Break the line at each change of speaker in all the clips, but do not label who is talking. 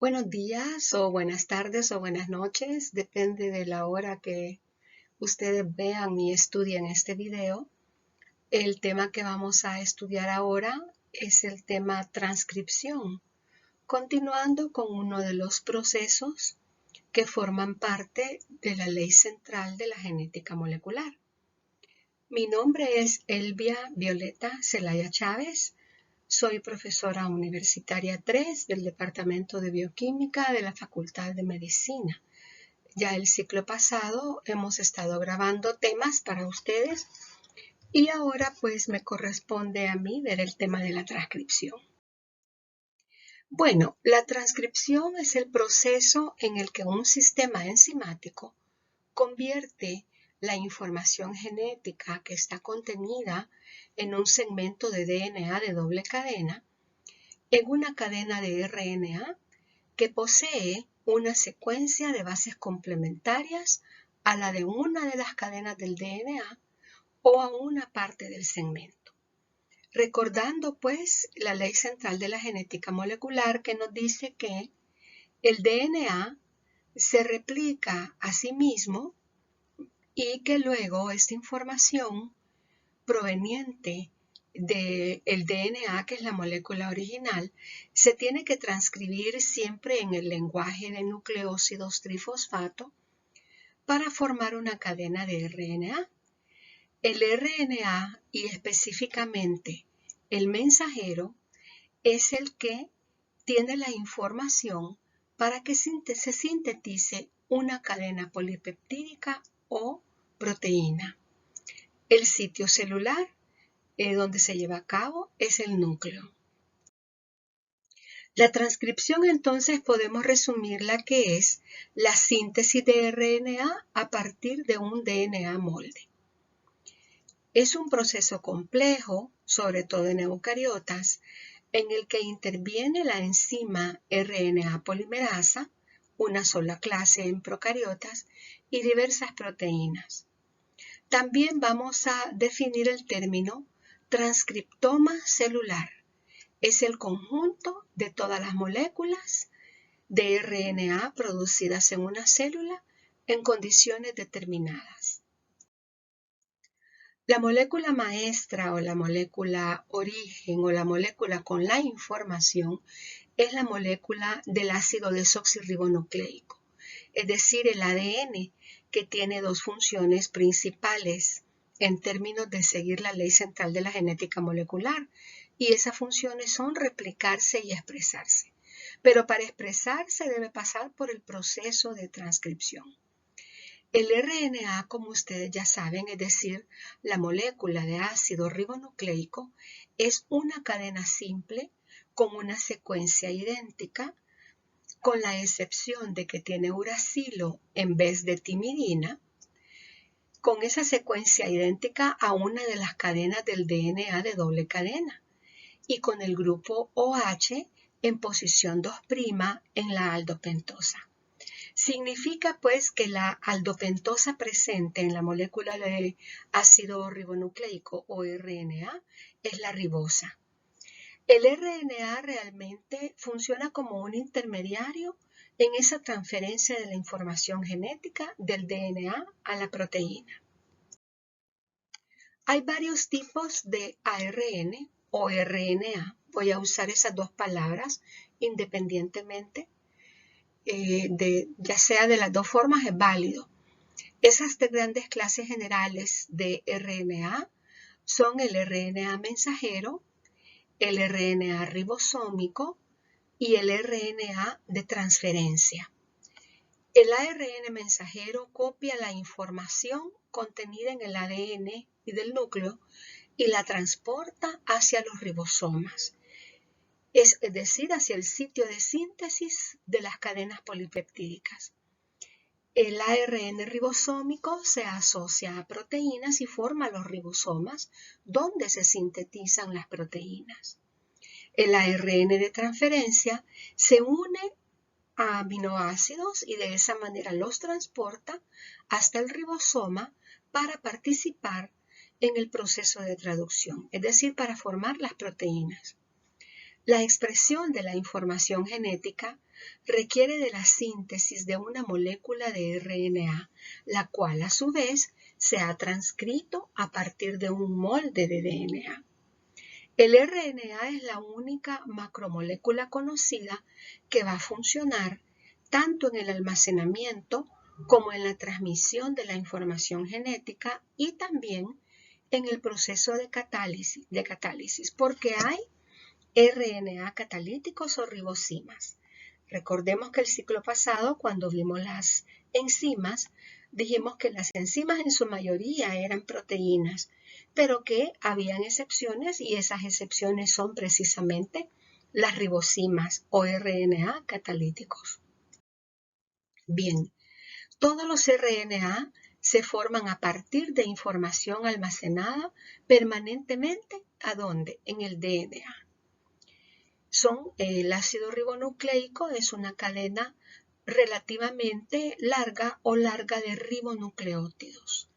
Buenos días o buenas tardes o buenas noches, depende de la hora que ustedes vean y estudien este video. El tema que vamos a estudiar ahora es el tema transcripción, continuando con uno de los procesos que forman parte de la ley central de la genética molecular. Mi nombre es Elvia Violeta Zelaya Chávez. Soy profesora universitaria 3 del Departamento de Bioquímica de la Facultad de Medicina. Ya el ciclo pasado hemos estado grabando temas para ustedes y ahora pues me corresponde a mí ver el tema de la transcripción. Bueno, la transcripción es el proceso en el que un sistema enzimático convierte la información genética que está contenida en un segmento de DNA de doble cadena en una cadena de RNA que posee una secuencia de bases complementarias a la de una de las cadenas del DNA o a una parte del segmento. Recordando pues la ley central de la genética molecular que nos dice que el DNA se replica a sí mismo y que luego esta información proveniente del DNA, que es la molécula original, se tiene que transcribir siempre en el lenguaje de nucleósidos trifosfato para formar una cadena de RNA. El RNA y específicamente el mensajero es el que tiene la información para que se sintetice una cadena polipeptídica o proteína. El sitio celular donde se lleva a cabo es el núcleo. La transcripción entonces podemos resumirla que es la síntesis de RNA a partir de un DNA molde. Es un proceso complejo, sobre todo en eucariotas, en el que interviene la enzima RNA polimerasa, una sola clase en procariotas, y diversas proteínas. También vamos a definir el término transcriptoma celular. Es el conjunto de todas las moléculas de RNA producidas en una célula en condiciones determinadas. La molécula maestra o la molécula origen o la molécula con la información es la molécula del ácido desoxirribonucleico, es decir, el ADN, que tiene dos funciones principales en términos de seguir la ley central de la genética molecular, y esas funciones son replicarse y expresarse. Pero para expresarse debe pasar por el proceso de transcripción. El RNA, como ustedes ya saben, es decir, la molécula de ácido ribonucleico, es una cadena simple con una secuencia idéntica, con la excepción de que tiene uracilo en vez de timidina, con esa secuencia idéntica a una de las cadenas del DNA de doble cadena y con el grupo OH en posición 2' en la aldopentosa. Significa pues que la aldopentosa presente en la molécula de ácido ribonucleico o RNA es la ribosa. El RNA realmente funciona como un intermediario en esa transferencia de la información genética del DNA a la proteína. Hay varios tipos de ARN o RNA. Voy a usar esas dos palabras independientemente, ya sea de las dos formas es válido. Esas tres grandes clases generales de RNA son el RNA mensajero, el RNA ribosómico y el RNA de transferencia. El ARN mensajero copia la información contenida en el ADN y del núcleo y la transporta hacia los ribosomas, es decir, hacia el sitio de síntesis de las cadenas polipeptídicas. El ARN ribosómico se asocia a proteínas y forma los ribosomas, donde se sintetizan las proteínas. El ARN de transferencia se une a aminoácidos y de esa manera los transporta hasta el ribosoma para participar en el proceso de traducción, es decir, para formar las proteínas. La expresión de la información genética requiere de la síntesis de una molécula de RNA, la cual a su vez se ha transcrito a partir de un molde de DNA. El RNA es la única macromolécula conocida que va a funcionar tanto en el almacenamiento como en la transmisión de la información genética y también en el proceso de catálisis, porque hay RNA catalíticos o ribosimas. Recordemos que el ciclo pasado, cuando vimos las enzimas, dijimos que las enzimas en su mayoría eran proteínas, pero que habían excepciones y esas excepciones son precisamente las ribosimas o RNA catalíticos. Bien, todos los RNA se forman a partir de información almacenada permanentemente, ¿a dónde? En el DNA. El ácido ribonucleico es una cadena relativamente larga o larga de ribonucleótidos.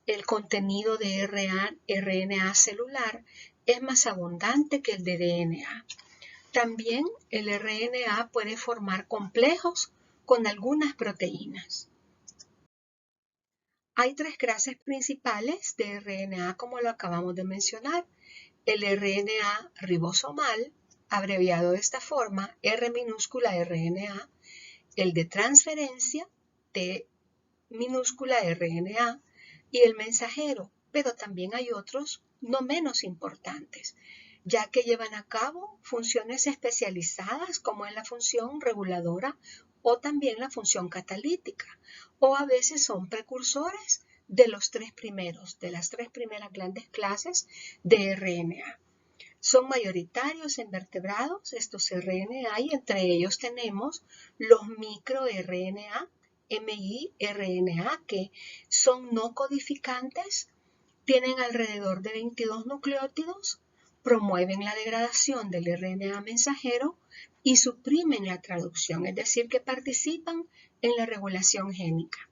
El contenido de RNA celular es más abundante que el de DNA. También el RNA puede formar complejos con algunas proteínas. Hay tres clases principales de RNA, como lo acabamos de mencionar. El RNA ribosomal, abreviado de esta forma, R minúscula RNA, el de transferencia, T minúscula RNA, y el mensajero, pero también hay otros no menos importantes, ya que llevan a cabo funciones especializadas como es la función reguladora o también la función catalítica, o a veces son precursores de las tres primeras grandes clases de RNA. Son mayoritarios en vertebrados estos RNA y entre ellos tenemos los microRNA, miRNA, que son no codificantes, tienen alrededor de 22 nucleótidos, promueven la degradación del RNA mensajero y suprimen la traducción, es decir, que participan en la regulación génica.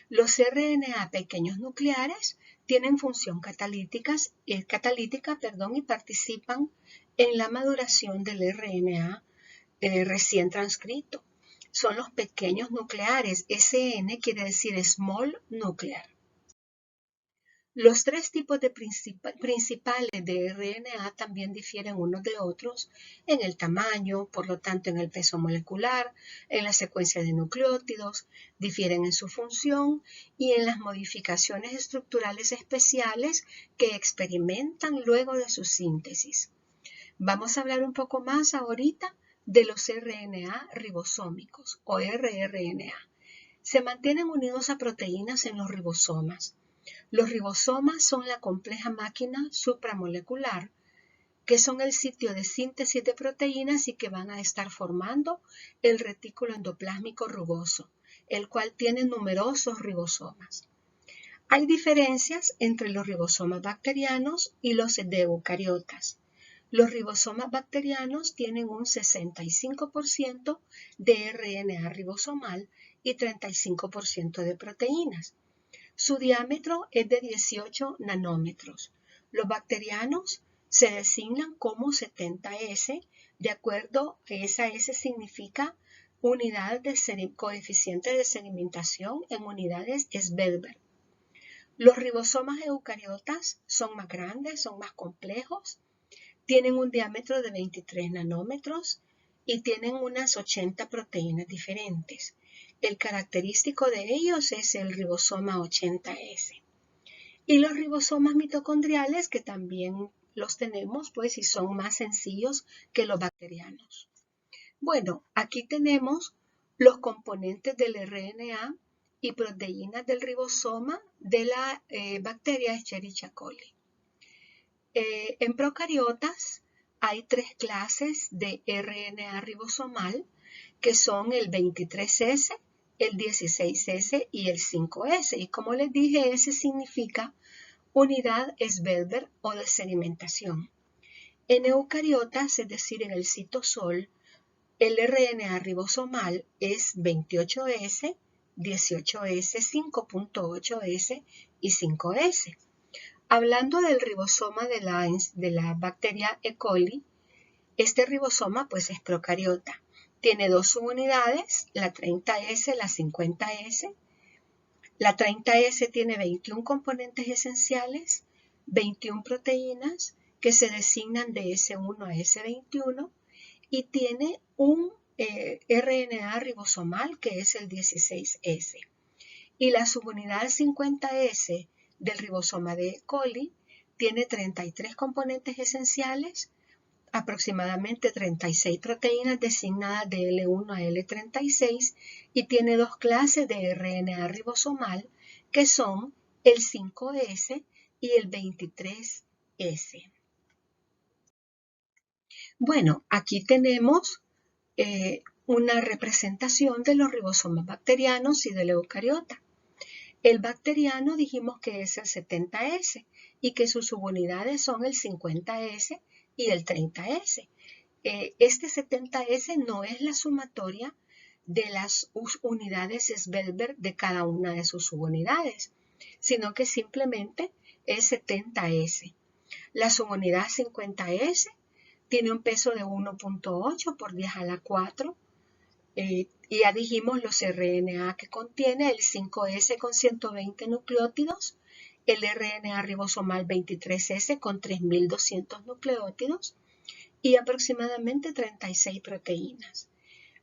Los RNA pequeños nucleares tienen función catalítica y participan en la maduración del RNA recién transcrito. Son los pequeños nucleares. SN quiere decir Small Nuclear. Los tres tipos principales de RNA también difieren unos de otros en el tamaño, por lo tanto en el peso molecular, en la secuencia de nucleótidos, difieren en su función y en las modificaciones estructurales especiales que experimentan luego de su síntesis. Vamos a hablar un poco más ahorita de los RNA ribosómicos o rRNA. Se mantienen unidos a proteínas en los ribosomas. Los ribosomas son la compleja máquina supramolecular, que son el sitio de síntesis de proteínas y que van a estar formando el retículo endoplásmico rugoso, el cual tiene numerosos ribosomas. Hay diferencias entre los ribosomas bacterianos y los de eucariotas. Los ribosomas bacterianos tienen un 65% de RNA ribosomal y 35% de proteínas. Su diámetro es de 18 nanómetros. Los bacterianos se designan como 70S, de acuerdo a esa S significa unidad de coeficiente de sedimentación en unidades Svedberg. Los ribosomas eucariotas son más grandes, son más complejos, tienen un diámetro de 23 nanómetros y tienen unas 80 proteínas diferentes. El característico de ellos es el ribosoma 80S. Y los ribosomas mitocondriales, que también los tenemos, pues, y son más sencillos que los bacterianos. Bueno, aquí tenemos los componentes del RNA y proteínas del ribosoma de la bacteria Escherichia coli. En procariotas hay tres clases de RNA ribosomal, que son el 23S, el 16S y el 5S. Y como les dije, S significa unidad Svedberg o de sedimentación. En eucariotas, es decir, en el citosol, el RNA ribosomal es 28S, 18S, 5.8S y 5S. Hablando del ribosoma de la bacteria E. coli, Este ribosoma pues es procariota. Tiene dos subunidades, la 30S, la 50S. La 30S tiene 21 componentes esenciales, 21 proteínas que se designan de S1 a S21 y tiene un RNA ribosomal que es el 16S. Y la subunidad 50S del ribosoma de E. coli tiene 33 componentes esenciales, aproximadamente 36 proteínas designadas de L1 a L36 y tiene dos clases de RNA ribosomal que son el 5S y el 23S. Bueno, aquí tenemos una representación de los ribosomas bacterianos y del eucariota. El bacteriano dijimos que es el 70S y que sus subunidades son el 50S y el 30S. Este 70S no es la sumatoria de las unidades Svelberg de cada una de sus subunidades, sino que simplemente es 70S. La subunidad 50S tiene un peso de 1.8 por 10 a la 4. Y ya dijimos los RNA que contiene, el 5S con 120 nucleótidos, el RNA ribosomal 23S con 3.200 nucleótidos y aproximadamente 36 proteínas.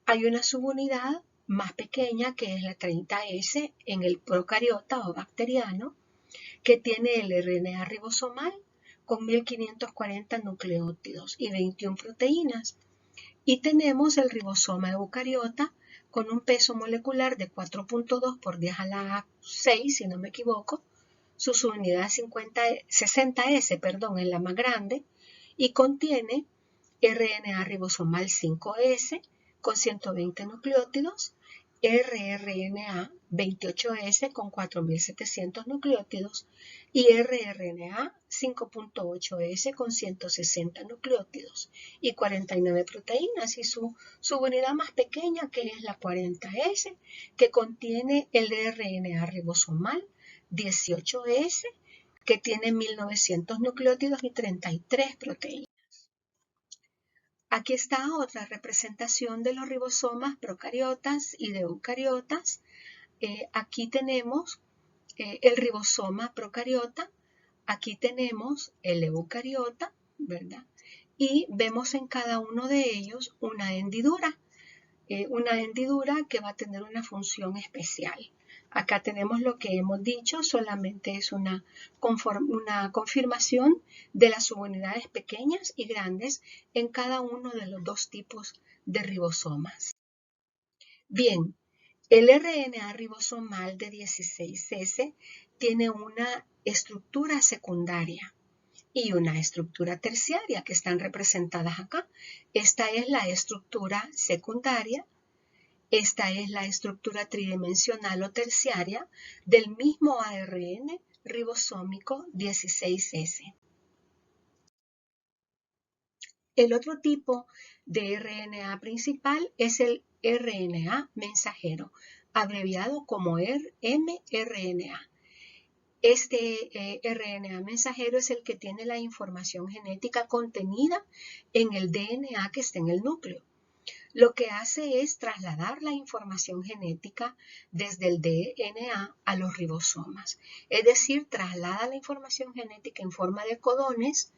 Hay una subunidad más pequeña que es la 30S en el procariota o bacteriano, que tiene el RNA ribosomal con 1.540 nucleótidos y 21 proteínas. Y tenemos el ribosoma eucariota con un peso molecular de 4.2 por 10 a la 6, si no me equivoco. Su subunidad 60S, es la más grande y contiene RNA ribosomal 5S con 120 nucleótidos, rRNA 28S con 4.700 nucleótidos y rRNA 5.8S con 160 nucleótidos y 49 proteínas y su subunidad más pequeña que es la 40S que contiene el RNA ribosomal 18S que tiene 1.900 nucleótidos y 33 proteínas. Aquí está otra representación de los ribosomas procariotas y de eucariotas. Aquí tenemos el ribosoma procariota, aquí tenemos el eucariota, ¿verdad? Y vemos en cada uno de ellos una hendidura que va a tener una función especial. Acá tenemos lo que hemos dicho, solamente es una confirmación de las subunidades pequeñas y grandes en cada uno de los dos tipos de ribosomas. Bien, el RNA ribosomal de 16S tiene una estructura secundaria y una estructura terciaria que están representadas acá. Esta es la estructura secundaria. Esta es la estructura tridimensional o terciaria del mismo ARN ribosómico 16S. El otro tipo de RNA principal es el RNA mensajero, abreviado como mRNA. Este RNA mensajero es el que tiene la información genética contenida en el DNA que está en el núcleo. Lo que hace es trasladar la información genética desde el DNA a los ribosomas. Es decir, traslada la información genética en forma de codones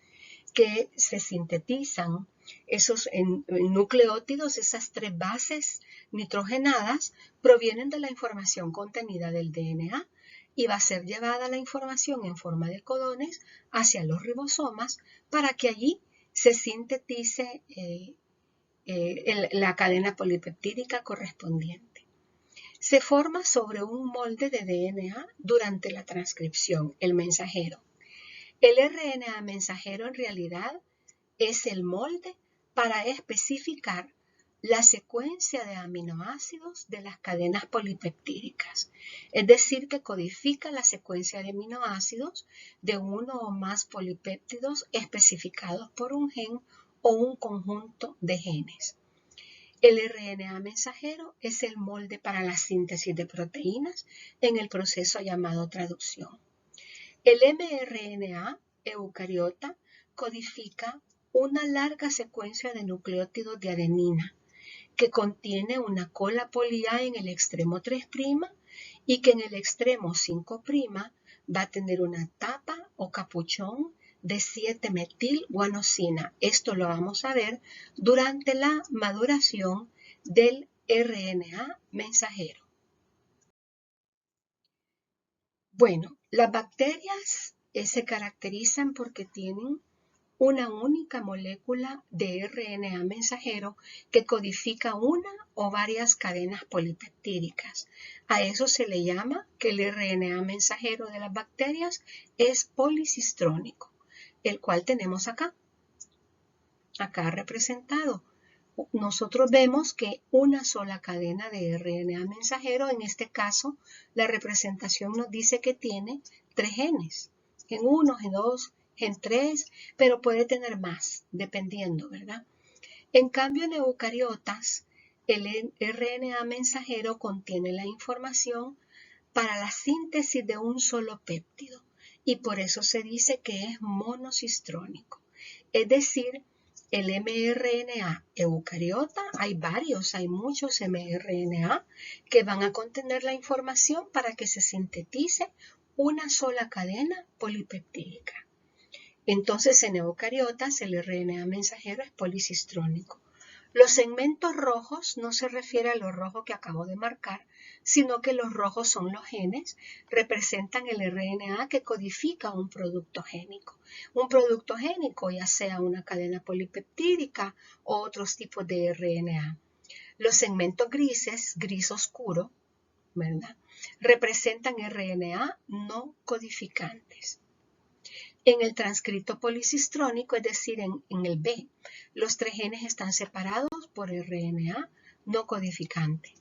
que se sintetizan. Esos nucleótidos, esas tres bases nitrogenadas, provienen de la información contenida del DNA y va a ser llevada la información en forma de codones hacia los ribosomas para que allí se sintetice la cadena polipeptídica correspondiente. Se forma sobre un molde de DNA durante la transcripción, el mensajero. El RNA mensajero en realidad es el molde para especificar la secuencia de aminoácidos de las cadenas polipeptídicas, es decir, que codifica la secuencia de aminoácidos de uno o más polipéptidos especificados por un gen o un conjunto de genes. El RNA mensajero es el molde para la síntesis de proteínas en el proceso llamado traducción. El mRNA eucariota codifica una larga secuencia de nucleótidos de adenina que contiene una cola poli A en el extremo 3' y que en el extremo 5' va a tener una tapa o capuchón de 7-metilguanosina. Esto lo vamos a ver durante la maduración del RNA mensajero. Bueno, las bacterias se caracterizan porque tienen una única molécula de RNA mensajero que codifica una o varias cadenas polipeptídicas. A eso se le llama que el RNA mensajero de las bacterias es policistrónico, el cual tenemos acá representado. Nosotros vemos que una sola cadena de RNA mensajero, en este caso, la representación nos dice que tiene 3 genes, gen 1, gen 2, gen 3, pero puede tener más, dependiendo, ¿verdad? En cambio, en eucariotas, el RNA mensajero contiene la información para la síntesis de un solo péptido y por eso se dice que es monocistrónico. Es decir, el mRNA eucariota, hay muchos mRNA que van a contener la información para que se sintetice una sola cadena polipeptídica. Entonces, en eucariotas, el RNA mensajero es policistrónico. Los segmentos rojos no se refiere a lo rojo que acabo de marcar, sino que los rojos son los genes, representan el RNA que codifica un producto génico. Un producto génico, ya sea una cadena polipeptídica o otros tipos de RNA. Los segmentos grises, gris oscuro, ¿verdad?, representan RNA no codificantes. En el transcrito policistrónico, es decir, en el B, los 3 genes están separados por RNA no codificante.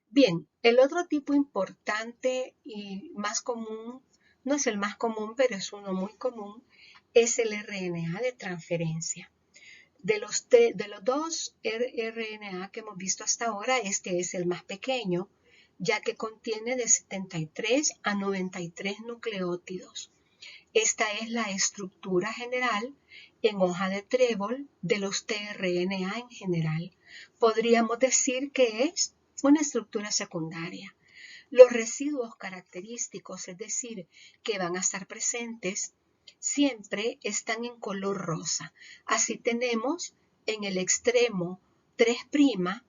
Bien, el otro tipo importante y más común, no es el más común, pero es uno muy común, es el RNA de transferencia. De los 2 RNA que hemos visto hasta ahora, este es el más pequeño, ya que contiene de 73 a 93 nucleótidos. Esta es la estructura general en hoja de trébol de los tRNA en general. Podríamos decir que es una estructura secundaria. Los residuos característicos, es decir, que van a estar presentes, siempre están en color rosa. Así tenemos en el extremo 3',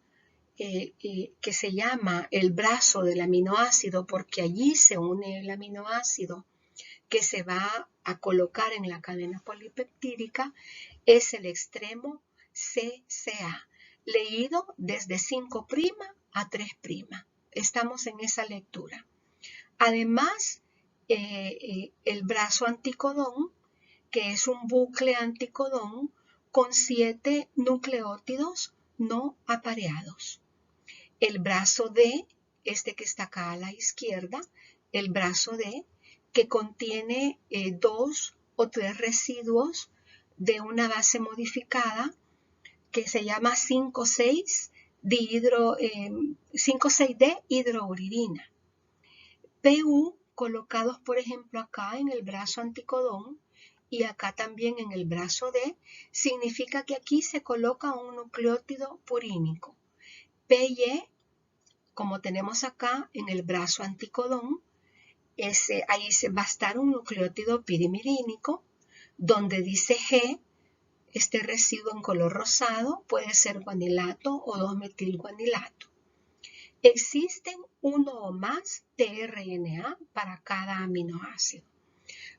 que se llama el brazo del aminoácido porque allí se une el aminoácido que se va a colocar en la cadena polipeptídica, es el extremo CCA, leído desde 5' a 3'. Estamos en esa lectura. Además, el brazo anticodón, que es un bucle anticodón con 7 nucleótidos no apareados. El brazo D, este que está acá a la izquierda, el brazo D, que contiene 2 o 3 residuos de una base modificada que se llama 5,6-D hidrouridina. PU colocados, por ejemplo, acá en el brazo anticodón y acá también en el brazo D, significa que aquí se coloca un nucleótido purínico. PY, como tenemos acá en el brazo anticodón, ahí va a estar un nucleótido pirimirínico, donde dice G, este residuo en color rosado puede ser guanilato o 2-metilguanilato. Existen uno o más tRNA para cada aminoácido.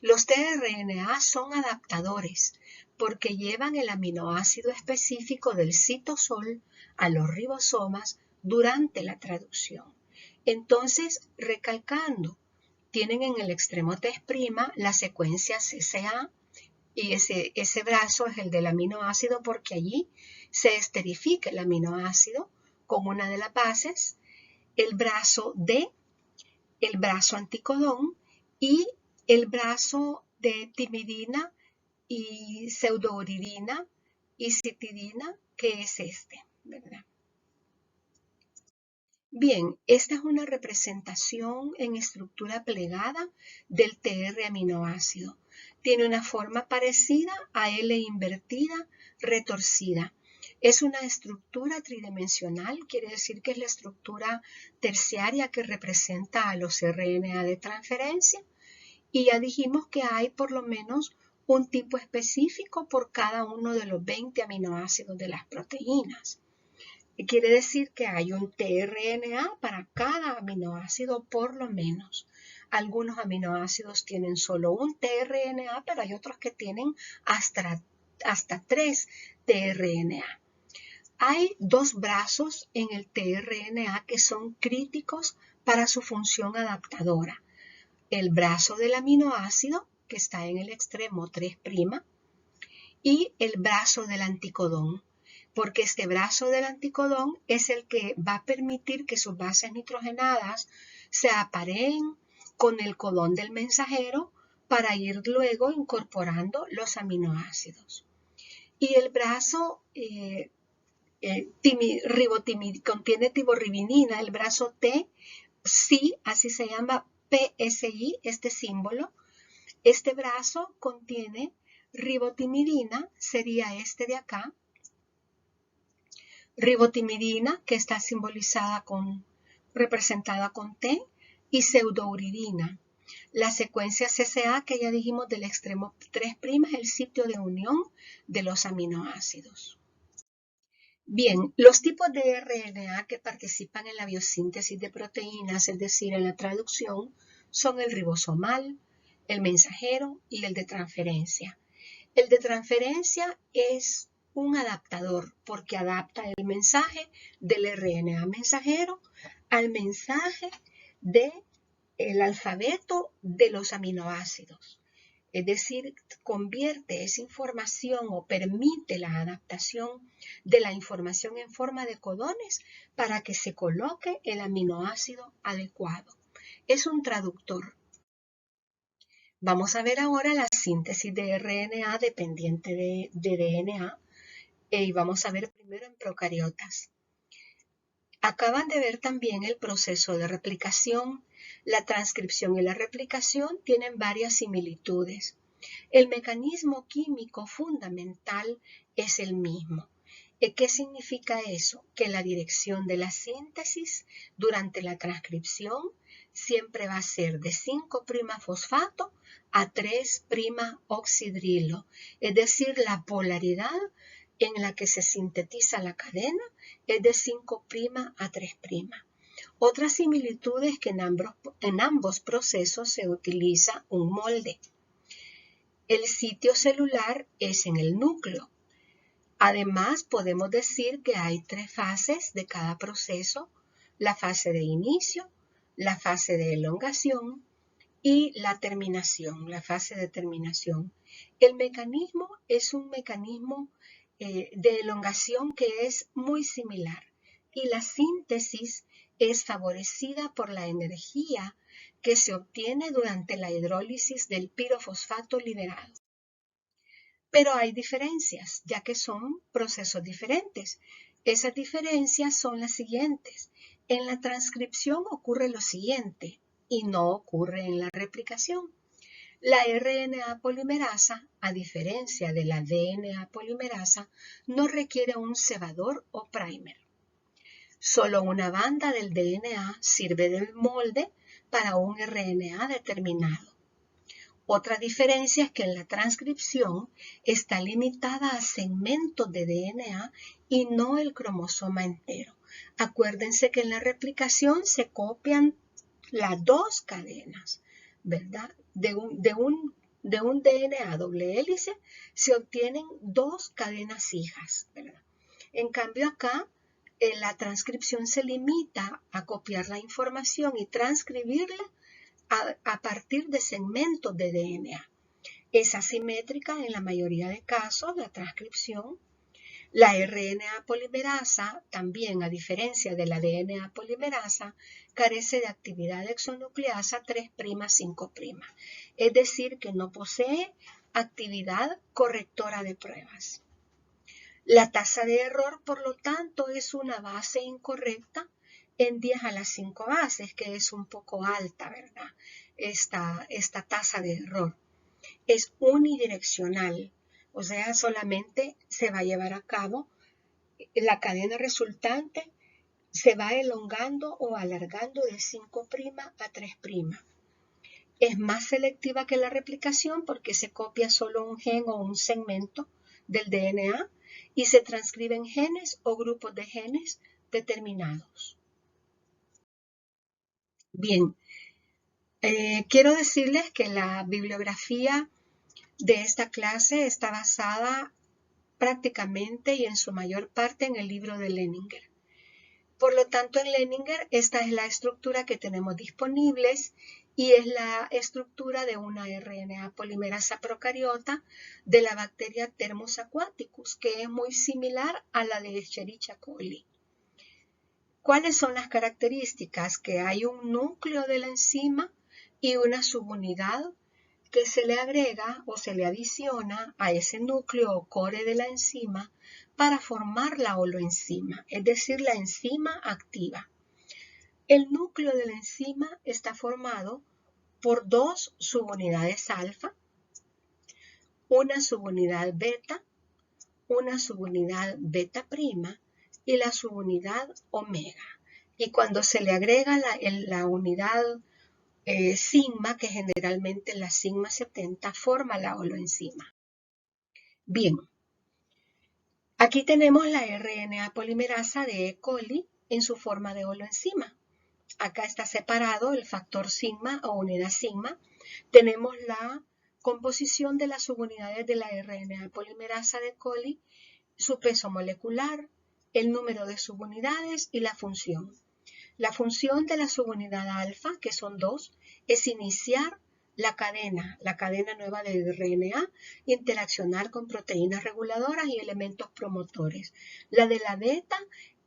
Los tRNA son adaptadores porque llevan el aminoácido específico del citosol a los ribosomas durante la traducción. Entonces, recalcando, tienen en el extremo 3' la secuencia CCA y ese brazo es el del aminoácido porque allí se esterifica el aminoácido con una de las bases, el brazo D, el brazo anticodón y el brazo de timidina y pseudouridina y citidina, que es este, ¿verdad? Bien, esta es una representación en estructura plegada del TR aminoácido. Tiene una forma parecida a L invertida retorcida. Es una estructura tridimensional, quiere decir que es la estructura terciaria que representa a los RNA de transferencia. Y ya dijimos que hay por lo menos un tipo específico por cada uno de los 20 aminoácidos de las proteínas. Quiere decir que hay un tRNA para cada aminoácido por lo menos. Algunos aminoácidos tienen solo un tRNA, pero hay otros que tienen hasta 3 tRNA. Hay dos brazos en el tRNA que son críticos para su función adaptadora. El brazo del aminoácido, que está en el extremo 3', y el brazo del anticodón, porque este brazo del anticodón es el que va a permitir que sus bases nitrogenadas se apareen con el codón del mensajero para ir luego incorporando los aminoácidos. Y el brazo contiene tiboribinina, el brazo T, sí, así se llama PSI, este símbolo. Este brazo contiene ribotimidina, sería este de acá, ribotimidina, que está representada con T, y pseudouridina. La secuencia CCA, que ya dijimos del extremo 3', es el sitio de unión de los aminoácidos. Bien, los tipos de RNA que participan en la biosíntesis de proteínas, es decir, en la traducción, son el ribosomal, el mensajero y el de transferencia. El de transferencia es un adaptador porque adapta el mensaje del RNA mensajero al mensaje del alfabeto de los aminoácidos. Es decir, convierte esa información o permite la adaptación de la información en forma de codones para que se coloque el aminoácido adecuado. Es un traductor. Vamos a ver ahora la síntesis de RNA dependiente de DNA y vamos a ver primero en procariotas. Acaban de ver también el proceso de replicación. La transcripción y la replicación tienen varias similitudes. El mecanismo químico fundamental es el mismo. ¿Qué significa eso? Que la dirección de la síntesis durante la transcripción siempre va a ser de 5'-fosfato a 3'-oxidrilo, es decir, la polaridad en la que se sintetiza la cadena es de 5' a 3'. Otra similitud es que en ambos procesos se utiliza un molde. El sitio celular es en el núcleo. Además, podemos decir que hay 3 fases de cada proceso: la fase de inicio, la fase de elongación y la terminación, la fase de terminación. El mecanismo es un mecanismo de elongación que es muy similar y la síntesis es favorecida por la energía que se obtiene durante la hidrólisis del pirofosfato liberado. Pero hay diferencias, ya que son procesos diferentes. Esas diferencias son las siguientes. En la transcripción ocurre lo siguiente y no ocurre en la replicación. La RNA polimerasa, a diferencia de la DNA polimerasa, no requiere un cebador o primer. Solo una banda del DNA sirve de molde para un RNA determinado. Otra diferencia es que en la transcripción está limitada a segmentos de DNA y no el cromosoma entero. Acuérdense que en la replicación se copian las 2 cadenas, ¿verdad? De un DNA doble hélice se obtienen 2 cadenas hijas, ¿verdad? En cambio acá la transcripción se limita a copiar la información y transcribirla a partir de segmentos de DNA. Es asimétrica en la mayoría de casos la transcripción. La RNA polimerasa, también a diferencia de la DNA polimerasa, carece de actividad exonucleasa 3'-5', es decir, que no posee actividad correctora de pruebas. La tasa de error, por lo tanto, es una base incorrecta en 10 a la 5 bases, que es un poco alta, ¿verdad? Esta tasa de error. Es unidireccional, o sea, solamente se va a llevar a cabo la cadena resultante, se va elongando o alargando de 5' a 3'. Es más selectiva que la replicación porque se copia solo un gen o un segmento del DNA y se transcriben genes o grupos de genes determinados. Bien, quiero decirles que la bibliografía de esta clase está basada prácticamente y en su mayor parte en el libro de Leninger. Por lo tanto, en Leninger esta es la estructura que tenemos disponibles y es la estructura de una RNA polimerasa procariota de la bacteria Thermus aquaticus, que es muy similar a la de Escherichia coli. ¿Cuáles son las características? Que hay un núcleo de la enzima y una subunidad que se le agrega o se le adiciona a ese núcleo o core de la enzima para formar la holoenzima, es decir, la enzima activa. El núcleo de la enzima está formado por dos subunidades alfa, una subunidad beta, una subunidad beta prima y la subunidad omega. Y cuando se le agrega la unidad sigma, que generalmente es la sigma 70, forma la holoenzima. Bien, aquí tenemos la RNA polimerasa de E. coli en su forma de holoenzima. Acá está separado el factor sigma o unidad sigma. Tenemos la composición de las subunidades de la RNA polimerasa de coli, su peso molecular, el número de subunidades y la función. La función de la subunidad alfa, que son dos, es iniciar la cadena nueva de RNA, interaccionar con proteínas reguladoras y elementos promotores. La de la beta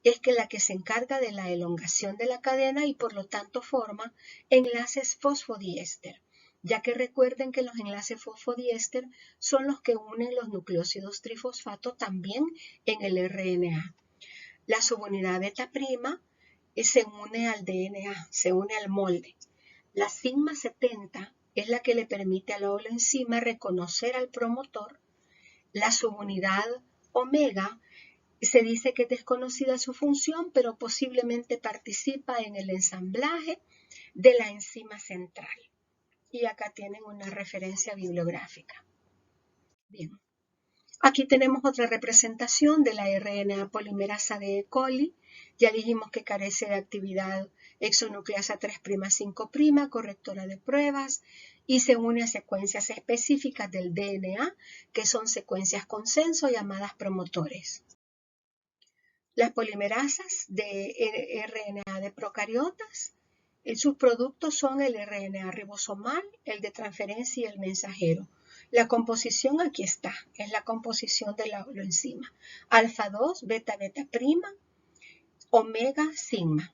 es la que se encarga de la elongación de la cadena y por lo tanto forma enlaces fosfodiéster, ya que recuerden que los enlaces fosfodiéster son los que unen los nucleósidos trifosfato también en el RNA. La subunidad beta prima se une al DNA, se une al molde. La sigma 70 es la que le permite a la holoenzima reconocer al promotor. La subunidad omega se dice que es desconocida su función, pero posiblemente participa en el ensamblaje de la enzima central. Y acá tienen una referencia bibliográfica. Bien. Aquí tenemos otra representación de la RNA polimerasa de E. coli. Ya dijimos que carece de actividad exonucleasa 3'5', correctora de pruebas, y se une a secuencias específicas del DNA, que son secuencias consenso llamadas promotores. Las polimerasas de RNA de procariotas, sus productos son el RNA ribosomal, el de transferencia y el mensajero. La composición aquí está, es la composición de la holoenzima. Alfa 2, beta prima, omega sigma.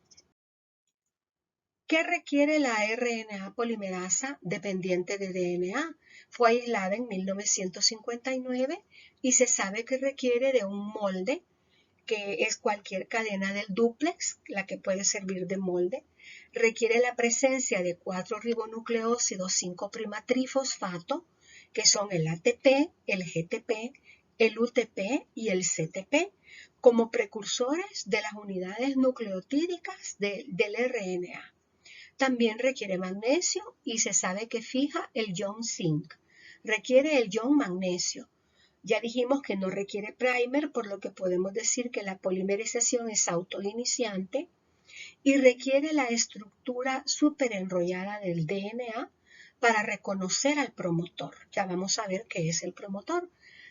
¿Qué requiere la RNA polimerasa dependiente de DNA? Fue aislada en 1959 y se sabe que requiere de un molde, que es cualquier cadena del dúplex, la que puede servir de molde. Requiere la presencia de 4 ribonucleósidos 5' trifosfato, que son el ATP, el GTP, el UTP y el CTP, como precursores de las unidades nucleotídicas del RNA. También requiere magnesio y se sabe que fija el ion zinc. Requiere el ion magnesio. Ya dijimos que no requiere primer, por lo que podemos decir que la polimerización es autoiniciante y requiere la estructura superenrollada del DNA para reconocer al promotor. Ya vamos a ver qué es el promotor.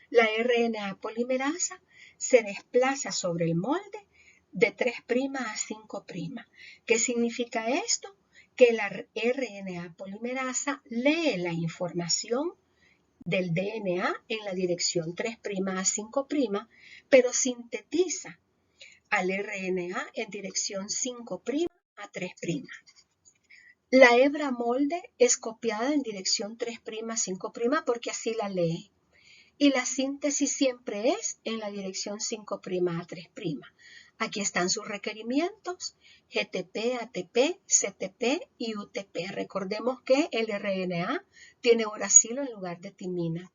La RNA polimerasa se desplaza sobre el molde de 3' a 5'. ¿Qué significa esto? Que la RNA polimerasa lee la información del DNA en la dirección 3' a 5', pero sintetiza al RNA en dirección 5' a 3'. La hebra molde es copiada en dirección 3' a 5' porque así la lee. Y la síntesis siempre es en la dirección 5' a 3'. Aquí están sus requerimientos, GTP, ATP, CTP y UTP. Recordemos que el RNA tiene uracilo en lugar de timina.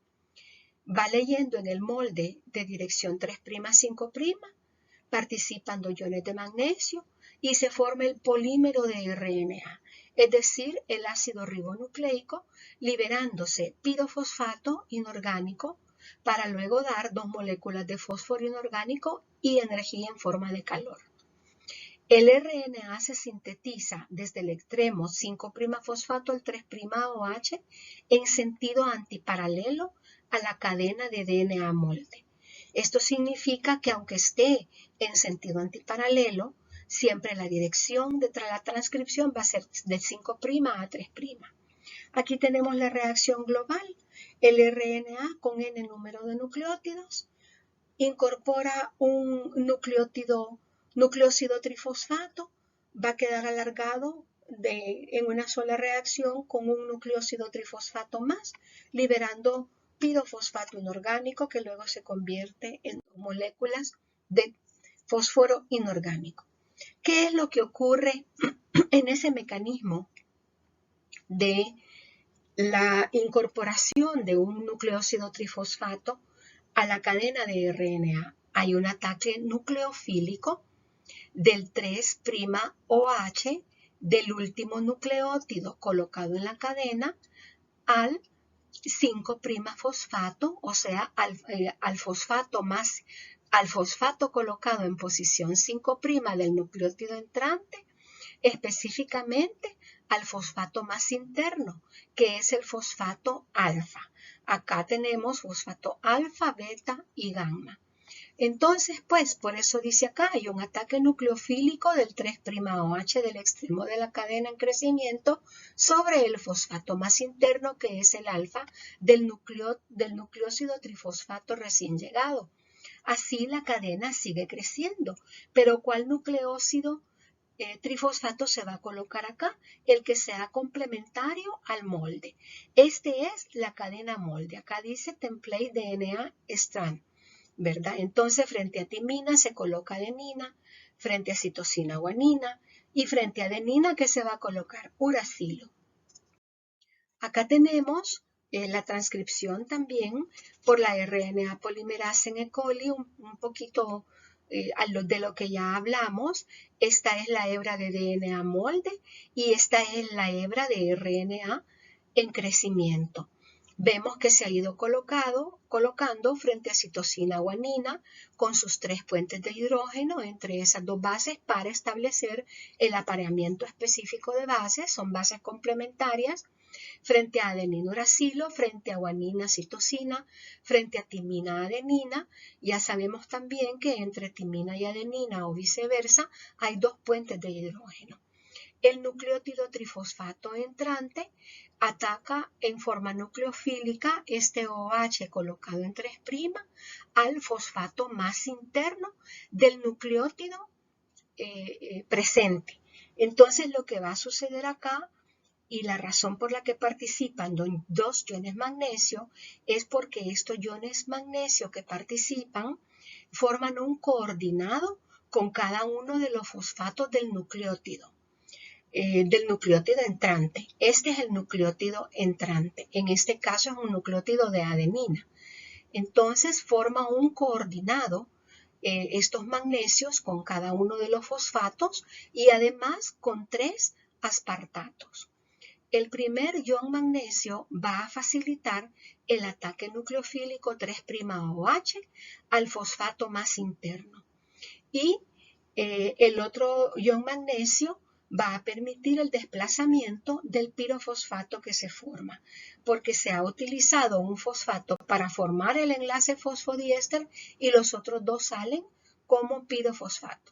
Va leyendo en el molde de dirección 3', 5', participan 2 iones de magnesio y se forma el polímero de RNA, es decir, el ácido ribonucleico, liberándose pirofosfato inorgánico para luego dar 2 moléculas de fósforo inorgánico y energía en forma de calor. El RNA se sintetiza desde el extremo 5' fosfato al 3' OH en sentido antiparalelo a la cadena de DNA molde. Esto significa que aunque esté en sentido antiparalelo, siempre la dirección de la transcripción va a ser de 5' a 3'. Aquí tenemos la reacción global. El RNA con n número de nucleótidos incorpora un nucleósido trifosfato, va a quedar alargado en una sola reacción con un nucleósido trifosfato más, liberando pirofosfato inorgánico que luego se convierte en moléculas de fósforo inorgánico. ¿Qué es lo que ocurre en ese mecanismo de la incorporación de un nucleósido trifosfato a la cadena de RNA? Hay un ataque nucleofílico del 3' OH del último nucleótido colocado en la cadena al 5' fosfato, o sea, al fosfato colocado en posición 5' del nucleótido entrante, específicamente al fosfato más interno, que es el fosfato alfa. Acá tenemos fosfato alfa, beta y gamma. Entonces, pues, por eso dice acá, hay un ataque nucleofílico del 3' OH del extremo de la cadena en crecimiento sobre el fosfato más interno, que es el alfa del nucleósido trifosfato recién llegado. Así la cadena sigue creciendo, pero ¿cuál nucleósido trifosfato se va a colocar acá? El que sea complementario al molde. Este es la cadena molde. Acá dice template DNA strand, ¿verdad? Entonces, frente a timina se coloca adenina, frente a citosina guanina y frente a adenina, ¿qué se va a colocar? Uracilo. Acá tenemos la transcripción también por la RNA polimerasa en E. coli, un poquito de lo que ya hablamos. Esta es la hebra de DNA molde y esta es la hebra de RNA en crecimiento. Vemos que se ha ido colocando frente a citosina guanina con sus 3 puentes de hidrógeno entre esas 2 bases para establecer el apareamiento específico de bases, son bases complementarias, frente a adenina uracilo, frente a guanina citosina, frente a timina adenina. Ya sabemos también que entre timina y adenina o viceversa hay 2 puentes de hidrógeno. El nucleótido trifosfato entrante ataca en forma nucleofílica este OH colocado en 3' al fosfato más interno del nucleótido presente. Entonces lo que va a suceder acá, y la razón por la que participan 2 iones magnesio, es porque estos iones magnesio que participan forman un coordinado con cada uno de los fosfatos del nucleótido entrante. Este es el nucleótido entrante. En este caso es un nucleótido de adenina. Entonces forma un coordinado estos magnesios con cada uno de los fosfatos y además con 3 aspartatos. El primer ion magnesio va a facilitar el ataque nucleofílico 3' OH al fosfato más interno. Y el otro ion magnesio va a permitir el desplazamiento del pirofosfato que se forma, porque se ha utilizado un fosfato para formar el enlace fosfodiéster y los otros 2 salen como pirofosfato.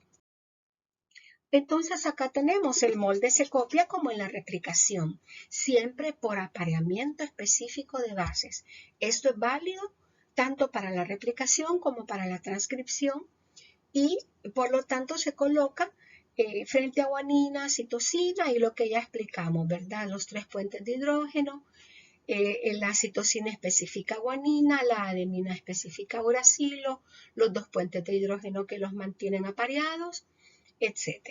Entonces acá tenemos el molde se copia como en la replicación, siempre por apareamiento específico de bases. Esto es válido tanto para la replicación como para la transcripción y por lo tanto se coloca frente a guanina, citosina y lo que ya explicamos, ¿verdad? Los 3 puentes de hidrógeno la citosina específica guanina, la adenina específica uracilo, los dos puentes de hidrógeno que los mantienen apareados, etc.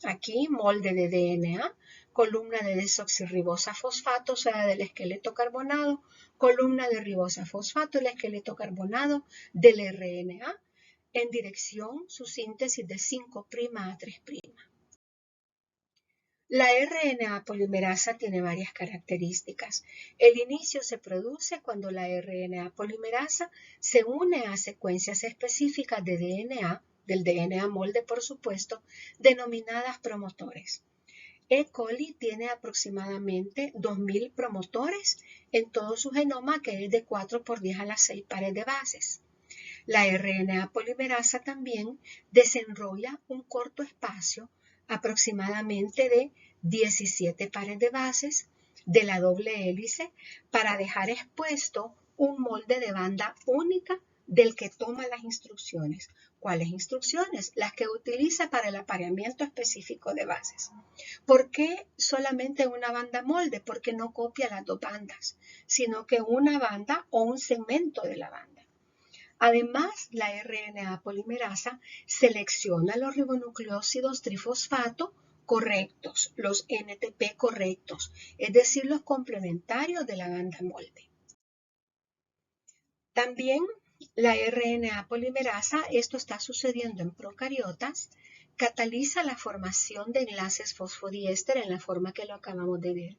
Aquí, molde de DNA, columna de desoxirribosa fosfato, o sea, del esqueleto carbonado, columna de ribosa fosfato, el esqueleto carbonado del RNA, en dirección su síntesis de 5' a 3'. La RNA polimerasa tiene varias características. El inicio se produce cuando la RNA polimerasa se une a secuencias específicas de DNA, del DNA molde por supuesto, denominadas promotores. E. coli tiene aproximadamente 2000 promotores en todo su genoma, que es de 4 por 10 a la 6 pares de bases. La RNA polimerasa también desenrolla un corto espacio aproximadamente de 17 pares de bases de la doble hélice para dejar expuesto un molde de banda única del que toma las instrucciones. ¿Cuáles instrucciones? Las que utiliza para el apareamiento específico de bases. ¿Por qué solamente una banda molde? Porque no copia las dos bandas, sino que una banda o un segmento de la banda. Además, la RNA polimerasa selecciona los ribonucleósidos trifosfato correctos, los NTP correctos, es decir, los complementarios de la banda molde. También la RNA polimerasa, esto está sucediendo en procariotas, cataliza la formación de enlaces fosfodiéster en la forma que lo acabamos de ver.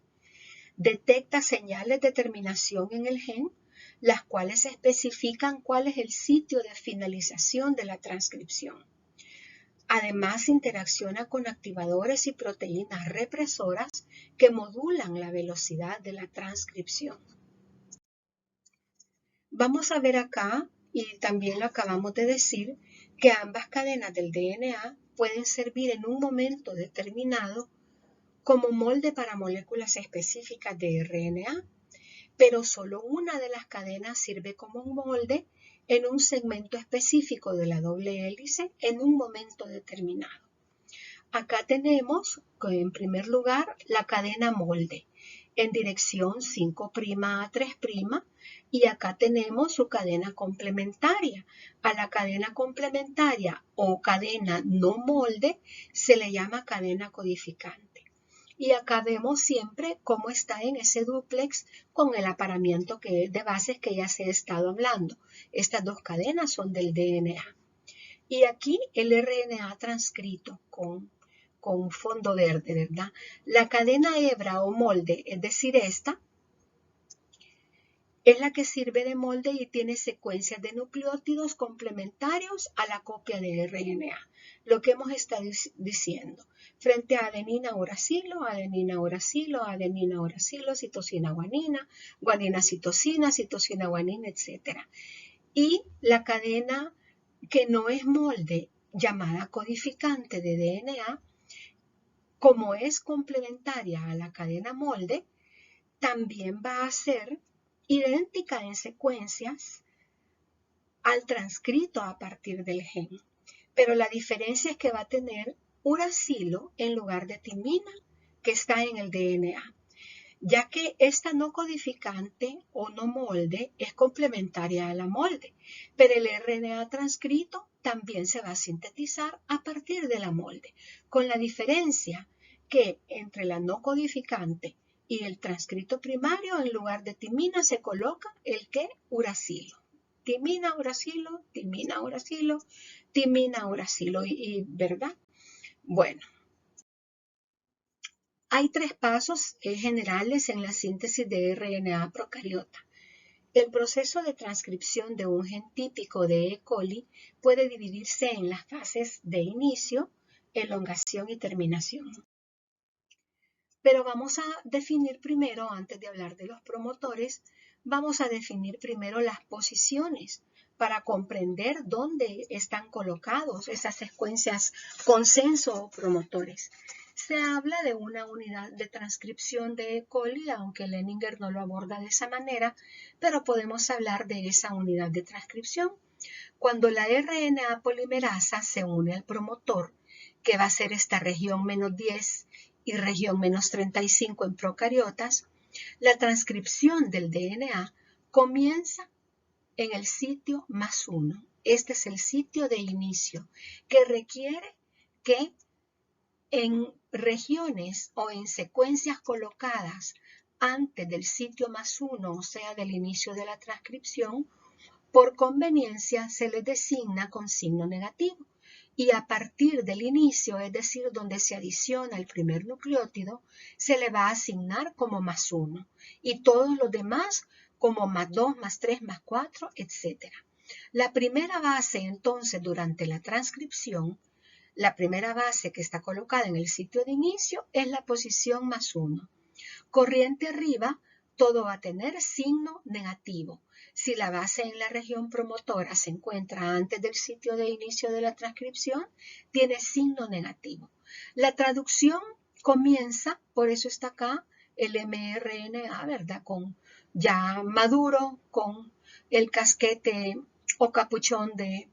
Detecta señales de terminación en el gen, las cuales especifican cuál es el sitio de finalización de la transcripción. Además, interacciona con activadores y proteínas represoras que modulan la velocidad de la transcripción. Vamos a ver acá, y también lo acabamos de decir, que ambas cadenas del DNA pueden servir en un momento determinado como molde para moléculas específicas de RNA, pero solo una de las cadenas sirve como un molde en un segmento específico de la doble hélice en un momento determinado. Acá tenemos, en primer lugar, la cadena molde en dirección 5' a 3', y acá tenemos su cadena complementaria. A la cadena complementaria o cadena no molde se le llama cadena codificante. Y acá vemos siempre cómo está en ese dúplex con el apareamiento de bases que ya se ha estado hablando. Estas dos cadenas son del DNA. Y aquí el RNA transcrito con fondo verde, ¿verdad? La cadena hebra o molde, es decir, esta, es la que sirve de molde y tiene secuencias de nucleótidos complementarios a la copia de RNA. Lo que hemos estado diciendo. Frente a adenina, uracilo, adenina, uracilo, adenina, uracilo, citosina, guanina, guanina, citosina, guanina, etc. Y la cadena que no es molde, llamada codificante de DNA, como es complementaria a la cadena molde, también va a ser idéntica en secuencias al transcrito a partir del gen. Pero la diferencia es que va a tener uracilo en lugar de timina, que está en el DNA, ya que esta no codificante o no molde es complementaria a la molde, pero el RNA transcrito también se va a sintetizar a partir de la molde, con la diferencia que entre la no codificante y el transcrito primario, en lugar de timina se coloca el que uracilo. Timina, uracilo, timina, uracilo, timina, uracilo, ¿verdad? Bueno. Hay 3 pasos generales en la síntesis de RNA procariota. El proceso de transcripción de un gen típico de E. coli puede dividirse en las fases de inicio, elongación y terminación. Pero vamos a definir primero, antes de hablar de los promotores, vamos a definir primero las posiciones para comprender dónde están colocados esas secuencias consenso o promotores. Se habla de una unidad de transcripción de E. coli, aunque Leninger no lo aborda de esa manera, pero podemos hablar de esa unidad de transcripción. Cuando la RNA polimerasa se une al promotor, que va a ser esta región -10 y región -35 en procariotas, La transcripción del DNA comienza en el sitio +1. Este es el sitio de inicio que requiere que en regiones o en secuencias colocadas antes del sitio +1, o sea, del inicio de la transcripción, por conveniencia se les designa con signo negativo. Y a partir del inicio, es decir, donde se adiciona el primer nucleótido, se le va a asignar como +1 y todos los demás como +2, +3, +4, etc. La primera base, entonces, durante la transcripción, la primera base que está colocada en el sitio de inicio es la posición +1. Corriente arriba, todo va a tener signo negativo. Si la base en la región promotora se encuentra antes del sitio de inicio de la transcripción, tiene signo negativo. La traducción comienza, por eso está acá el mRNA, ¿verdad? Ya maduro, con el casquete o capuchón de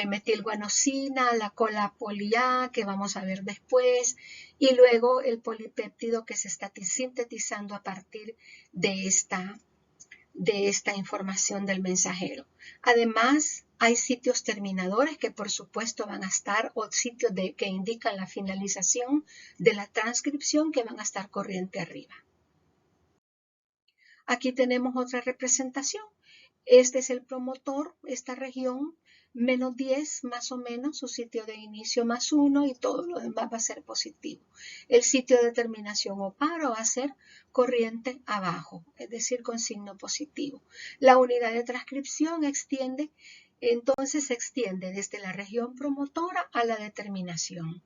metilguanosina, la cola poli-A que vamos a ver después, y luego el polipéptido que se está sintetizando a partir de esta información del mensajero. Además, hay sitios terminadores que por supuesto van a estar, o sitios que indican la finalización de la transcripción que van a estar corriente arriba. Aquí tenemos otra representación. Este es el promotor, esta región, -10 más o menos, su sitio de inicio +1 y todo lo demás va a ser positivo. El sitio de terminación o paro va a ser corriente abajo, es decir, con signo positivo. La unidad de transcripción entonces se extiende desde la región promotora a la determinación.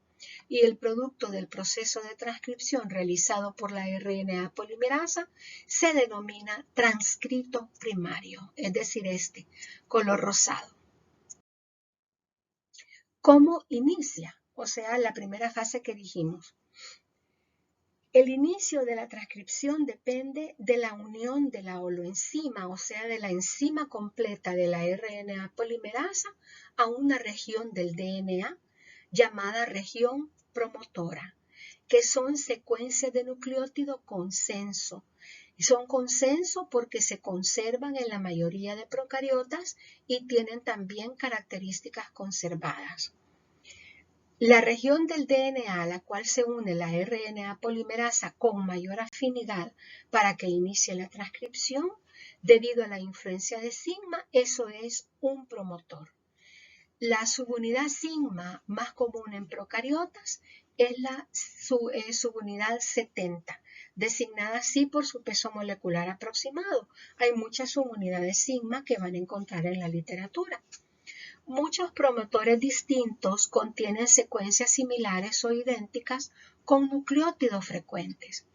Y el producto del proceso de transcripción realizado por la RNA polimerasa se denomina transcrito primario, es decir, este color rosado. ¿Cómo inicia? O sea, la primera fase que dijimos. El inicio de la transcripción depende de la unión de la holoenzima, o sea, de la enzima completa de la RNA polimerasa a una región del DNA llamada región promotora, que son secuencias de nucleótido consenso. Son consenso porque se conservan en la mayoría de procariotas y tienen también características conservadas. La región del DNA a la cual se une la RNA polimerasa con mayor afinidad para que inicie la transcripción, debido a la influencia de sigma, eso es un promotor. La subunidad sigma más común en procariotas es la subunidad 70, designada así por su peso molecular aproximado. Hay muchas subunidades sigma que van a encontrar en la literatura. Muchos promotores distintos contienen secuencias similares o idénticas con nucleótidos frecuentes.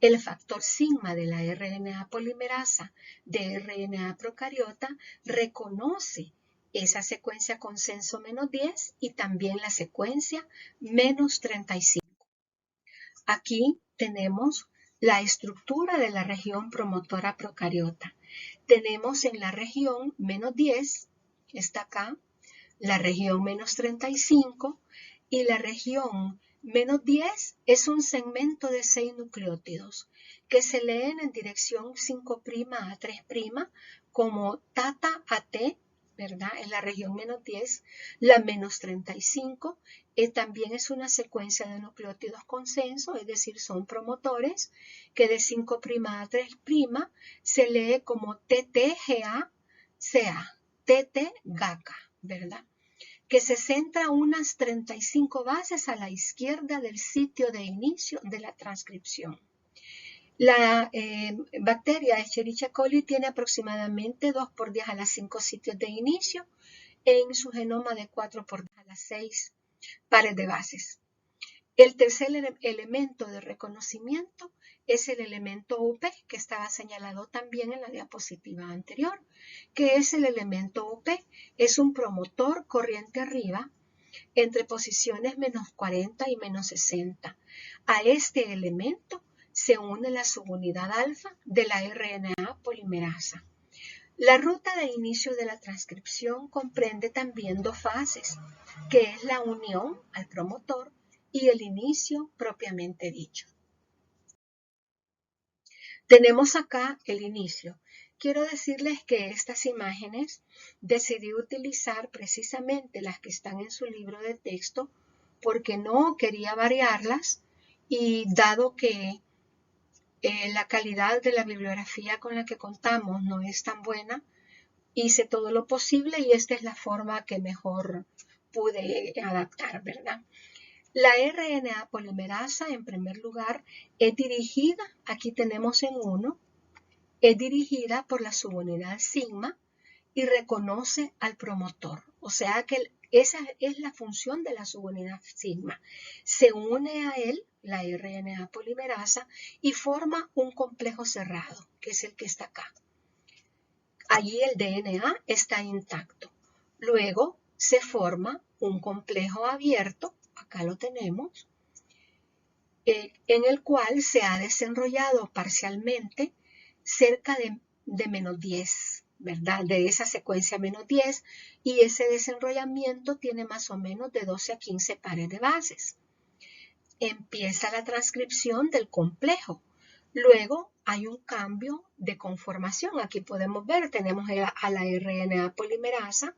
El factor sigma de la RNA polimerasa de RNA procariota reconoce esa secuencia consenso -10 y también la secuencia -35. Aquí tenemos la estructura de la región promotora procariota. Tenemos en la región -10, está acá, la' -35 y la región -10 es un segmento de 6 nucleótidos que se leen en dirección 5' a 3' como tata a T, ¿verdad? En la región -10, la -35 también es una secuencia de nucleótidos consenso, es decir, son promotores que de 5' a 3' se lee como TTGA-CA, TT-GACA, ¿verdad? Que se centra unas 35 bases a la izquierda del sitio de inicio de la transcripción. La bacteria Escherichia coli tiene aproximadamente 2x10 a la 5 sitios de inicio en su genoma de 4x10 a la 6 pares de bases. El tercer elemento de reconocimiento es el elemento UP, que estaba señalado también en la diapositiva anterior. ¿Qué es el elemento UP? Es un promotor corriente arriba entre posiciones -40 y -60. A este elemento se une la subunidad alfa de la RNA polimerasa. La ruta de inicio de la transcripción comprende también dos fases, que es la unión al promotor y el inicio propiamente dicho. Tenemos acá el inicio. Quiero decirles que estas imágenes decidí utilizar precisamente las que están en su libro de texto porque no quería variarlas y dado que la calidad de la bibliografía con la que contamos no es tan buena, hice todo lo posible y esta es la forma que mejor pude adaptar, ¿verdad? La RNA polimerasa, en primer lugar, es dirigida, aquí tenemos en 1, es dirigida por la subunidad sigma y reconoce al promotor. O sea que esa es la función de la subunidad sigma. Se une a él, la RNA polimerasa, y forma un complejo cerrado, que es el que está acá. Allí el DNA está intacto. Luego se forma un complejo abierto, acá lo tenemos, en el cual se ha desenrollado parcialmente cerca de menos 10, ¿verdad? De esa secuencia menos 10, y ese desenrollamiento tiene más o menos de 12 a 15 pares de bases. Empieza la transcripción del complejo. Luego hay un cambio de conformación. Aquí podemos ver, tenemos a la RNA polimerasa,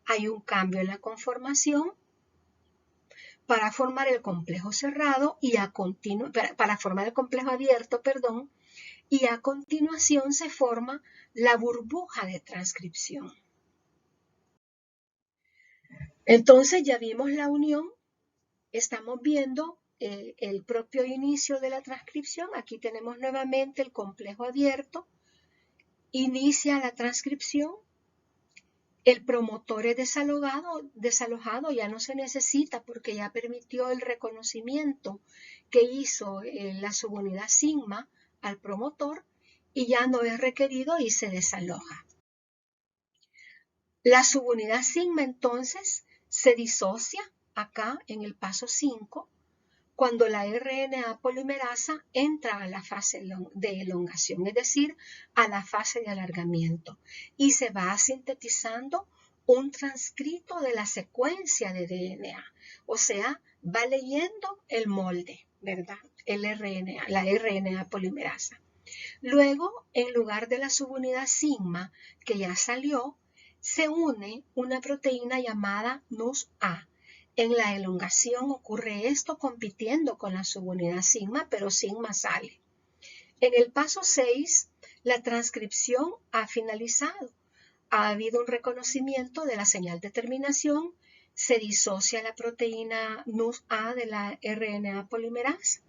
hay un cambio en la conformación para formar el complejo cerrado y para formar el complejo abierto, perdón, y a continuación se forma la burbuja de transcripción. Entonces ya vimos la unión, estamos viendo el propio inicio de la transcripción. Aquí tenemos nuevamente el complejo abierto, inicia la transcripción, el promotor es desalojado, ya no se necesita porque ya permitió el reconocimiento que hizo la subunidad sigma al promotor y ya no es requerido y se desaloja. La subunidad sigma entonces se disocia acá en el paso 5 cuando la RNA polimerasa entra a la fase de elongación, es decir, a la fase de alargamiento, y se va sintetizando un transcrito de la secuencia de DNA, o sea, va leyendo el molde, ¿verdad? La RNA polimerasa. Luego, en lugar de la subunidad sigma que ya salió, se une una proteína llamada NUS-A. En la elongación ocurre esto compitiendo con la subunidad sigma, pero sigma sale. En el paso 6, la transcripción ha finalizado. Ha habido un reconocimiento de la señal de terminación, se disocia la proteína NUS-A de la RNA polimerasa.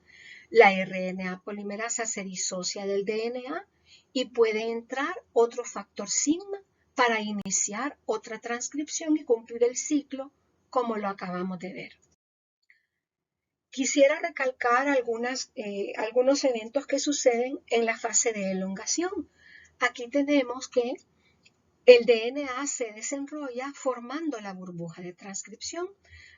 La RNA polimerasa se disocia del DNA y puede entrar otro factor sigma para iniciar otra transcripción y cumplir el ciclo como lo acabamos de ver. Quisiera recalcar algunos eventos que suceden en la fase de elongación. Aquí tenemos que el DNA se desenrolla formando la burbuja de transcripción.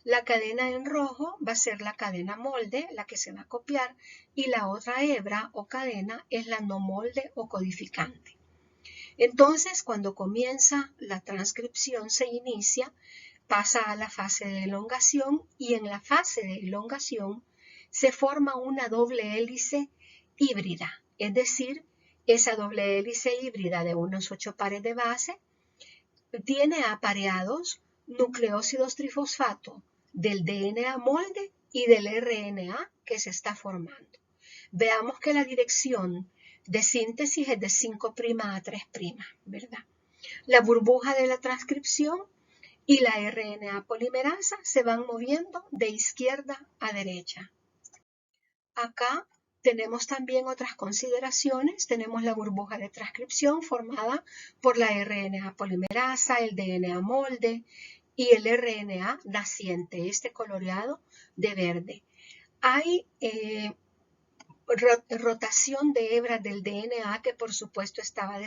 La cadena en rojo va a ser la cadena molde, la que se va a copiar, y la otra hebra o cadena es la no molde o codificante. Entonces, cuando comienza la transcripción, se inicia, pasa a la fase de elongación y en la fase de elongación se forma una doble hélice híbrida, es decir, esa doble hélice híbrida de unos 8 pares de base tiene apareados nucleósidos trifosfato del DNA molde y del RNA que se está formando. Veamos que la dirección de síntesis es de 5' a 3', ¿verdad? La burbuja de la transcripción y la RNA polimerasa se van moviendo de izquierda a derecha. Acá tenemos también otras consideraciones. Tenemos la burbuja de transcripción formada por la RNA polimerasa, el DNA molde y el RNA naciente, este coloreado de verde. Hay rotación de hebras del DNA que por supuesto estaba que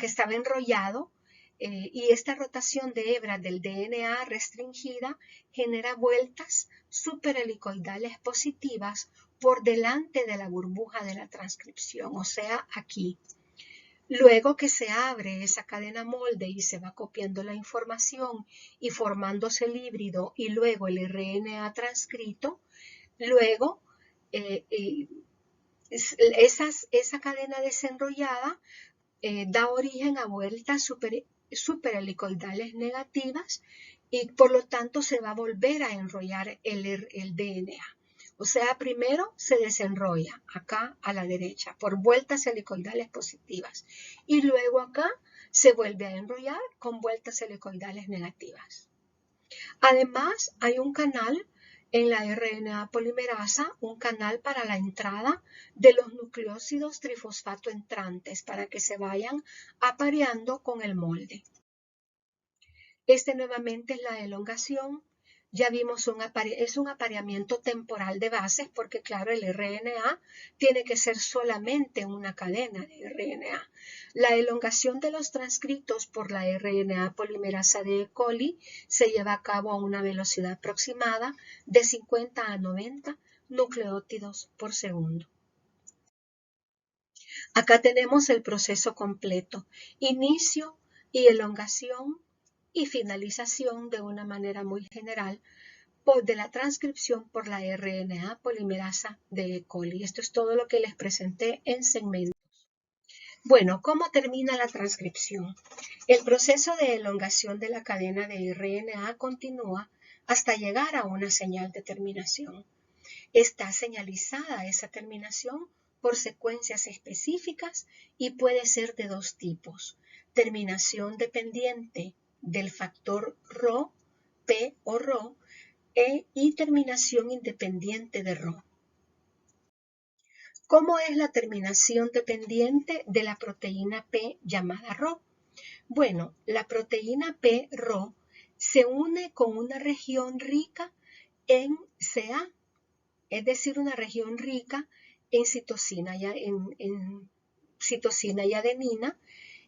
estaba enrollado, y esta rotación de hebras del DNA restringida genera vueltas superhelicoidales positivas por delante de la burbuja de la transcripción, o sea, aquí. Luego que se abre esa cadena molde y se va copiando la información y formándose el híbrido y luego el RNA transcrito, luego Esa cadena desenrollada da origen a vueltas superhelicoidales negativas y por lo tanto se va a volver a enrollar el DNA. O sea, primero se desenrolla acá a la derecha por vueltas helicoidales positivas y luego acá se vuelve a enrollar con vueltas helicoidales negativas. Además, hay un canal en la RNA polimerasa, un canal para la entrada de los nucleósidos trifosfato entrantes para que se vayan apareando con el molde. Este nuevamente es la elongación. Ya vimos es un apareamiento temporal de bases porque, claro, el RNA tiene que ser solamente una cadena de RNA. La elongación de los transcritos por la RNA polimerasa de E. coli se lleva a cabo a una velocidad aproximada de 50 a 90 nucleótidos por segundo. Acá tenemos el proceso completo, inicio y elongación y finalización de una manera muy general de la transcripción por la RNA polimerasa de E. coli. Esto es todo lo que les presenté en segmentos. Bueno, ¿cómo termina la transcripción? El proceso de elongación de la cadena de RNA continúa hasta llegar a una señal de terminación. Está señalizada esa terminación por secuencias específicas y puede ser de dos tipos: terminación dependiente del factor Rho, P o Rho, y terminación independiente de Rho. ¿Cómo es la terminación dependiente de la proteína P llamada Rho? Bueno, la proteína P Rho se une con una región rica en CA, es decir, una región rica en citosina y adenina,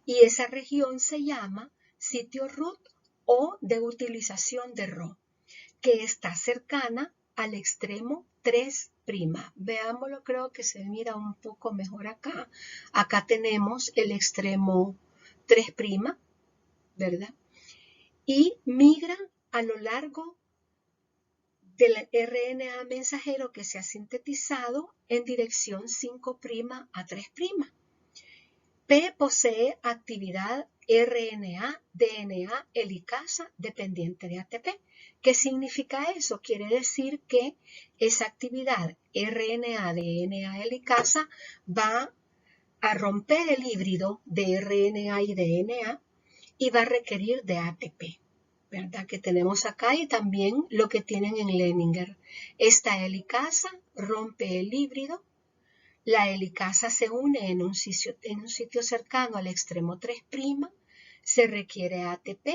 y esa región se llama sitio root o de utilización de Rho, que está cercana al extremo 3'. Veámoslo, creo que se mira un poco mejor acá. Acá tenemos el extremo 3', ¿verdad? Y migra a lo largo del RNA mensajero que se ha sintetizado en dirección 5' a 3'. P posee actividad RNA-DNA helicasa dependiente de ATP. ¿Qué significa eso? Quiere decir que esa actividad RNA-DNA helicasa va a romper el híbrido de RNA y DNA y va a requerir de ATP, ¿verdad? Que tenemos acá y también lo que tienen en Leninger. Esta helicasa rompe el híbrido. La helicasa se une en un sitio cercano al extremo 3', se requiere ATP,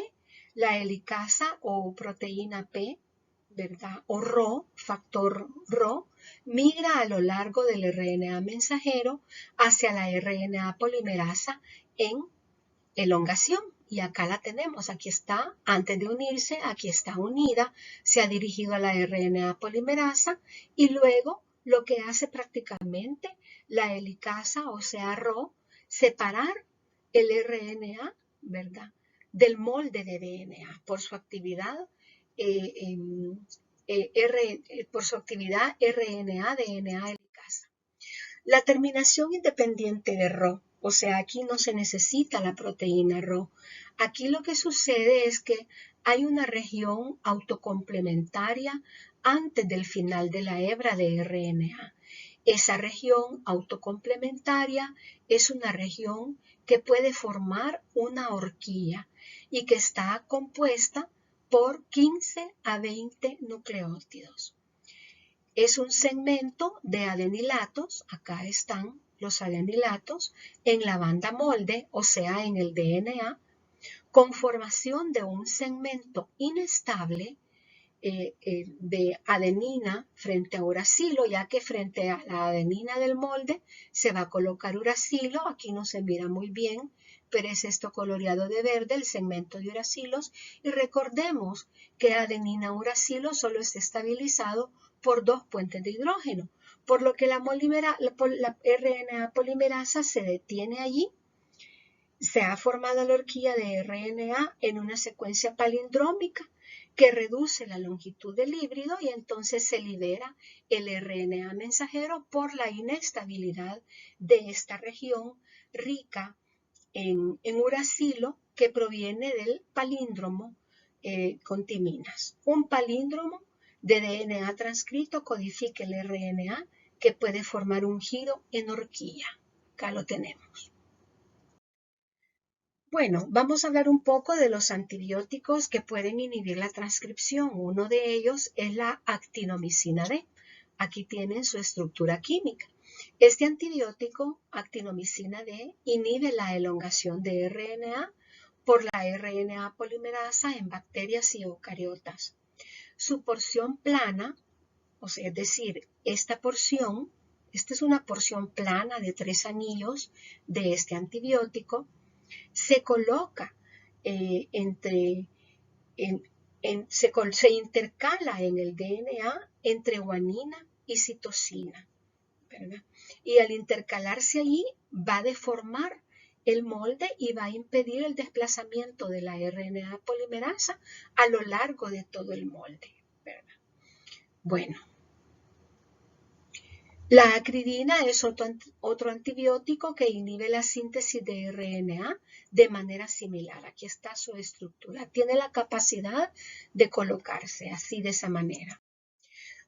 la helicasa o proteína P, ¿verdad? O Rho, factor Rho, migra a lo largo del RNA mensajero hacia la RNA polimerasa en elongación. Y acá la tenemos, aquí está, antes de unirse, aquí está unida, se ha dirigido a la RNA polimerasa y luego lo que hace prácticamente la helicasa, o sea, Rho, separar el RNA, ¿verdad?, del molde de DNA por su actividad, RNA-DNA helicasa. La terminación independiente de Rho, o sea, aquí no se necesita la proteína Rho. Aquí lo que sucede es que hay una región autocomplementaria antes del final de la hebra de RNA. Esa región autocomplementaria es una región que puede formar una horquilla y que está compuesta por 15 a 20 nucleótidos. Es un segmento de adenilatos, acá están los adenilatos, en la banda molde, o sea, en el DNA, con formación de un segmento inestable de adenina frente a uracilo, ya que frente a la adenina del molde se va a colocar uracilo. Aquí no se mira muy bien, pero es esto coloreado de verde, el segmento de uracilos, y recordemos que adenina-uracilo solo está estabilizado por dos puentes de hidrógeno, por lo que la RNA polimerasa se detiene allí. Se ha formado la horquilla de RNA en una secuencia palindrómica que reduce la longitud del híbrido y entonces se libera el RNA mensajero por la inestabilidad de esta región rica en uracilo que proviene del palíndromo con timinas. Un palíndromo de DNA transcrito codifica el RNA que puede formar un giro en horquilla. Acá lo tenemos. Bueno, vamos a hablar un poco de los antibióticos que pueden inhibir la transcripción. Uno de ellos es la actinomicina D. Aquí tienen su estructura química. Este antibiótico, actinomicina D, inhibe la elongación de RNA por la RNA polimerasa en bacterias y eucariotas. Su porción plana, o sea, es decir, esta es una porción plana de 3 anillos de este antibiótico, se coloca se intercala en el DNA entre guanina y citosina, ¿verdad? Y al intercalarse allí va a deformar el molde y va a impedir el desplazamiento de la RNA polimerasa a lo largo de todo el molde, ¿verdad? Bueno, la acridina es otro antibiótico que inhibe la síntesis de RNA de manera similar. Aquí está su estructura. Tiene la capacidad de colocarse así de esa manera.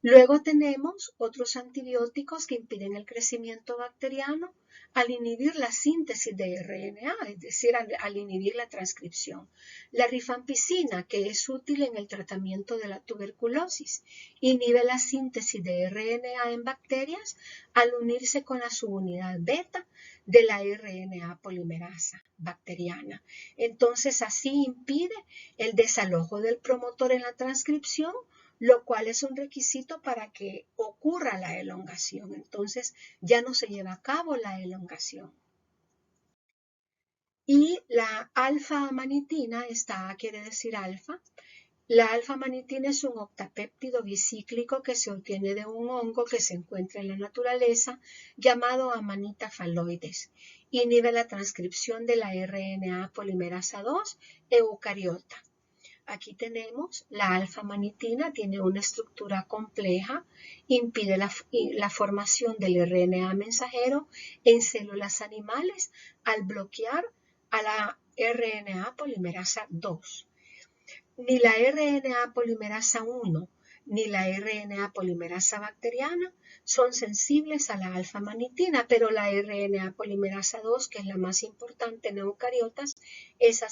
Luego tenemos otros antibióticos que impiden el crecimiento bacteriano al inhibir la síntesis de RNA, es decir, al inhibir la transcripción. La rifampicina, que es útil en el tratamiento de la tuberculosis, inhibe la síntesis de RNA en bacterias al unirse con la subunidad beta de la RNA polimerasa bacteriana. Entonces, así impide el desalojo del promotor en la transcripción, lo cual es un requisito para que ocurra la elongación. Entonces ya no se lleva a cabo la elongación. Y la alfa-amanitina, esta quiere decir alfa. La alfa-amanitina es un octapéptido bicíclico que se obtiene de un hongo que se encuentra en la naturaleza llamado Amanita phalloides. Inhibe la transcripción de la RNA polimerasa 2 eucariota. Aquí tenemos la alfa-amanitina, tiene una estructura compleja, impide la formación del RNA mensajero en células animales al bloquear a la RNA polimerasa 2. Ni la RNA polimerasa 1 ni la RNA polimerasa bacteriana son sensibles a la alfa-amanitina, pero la RNA polimerasa 2, que es la más importante en eucariotas, es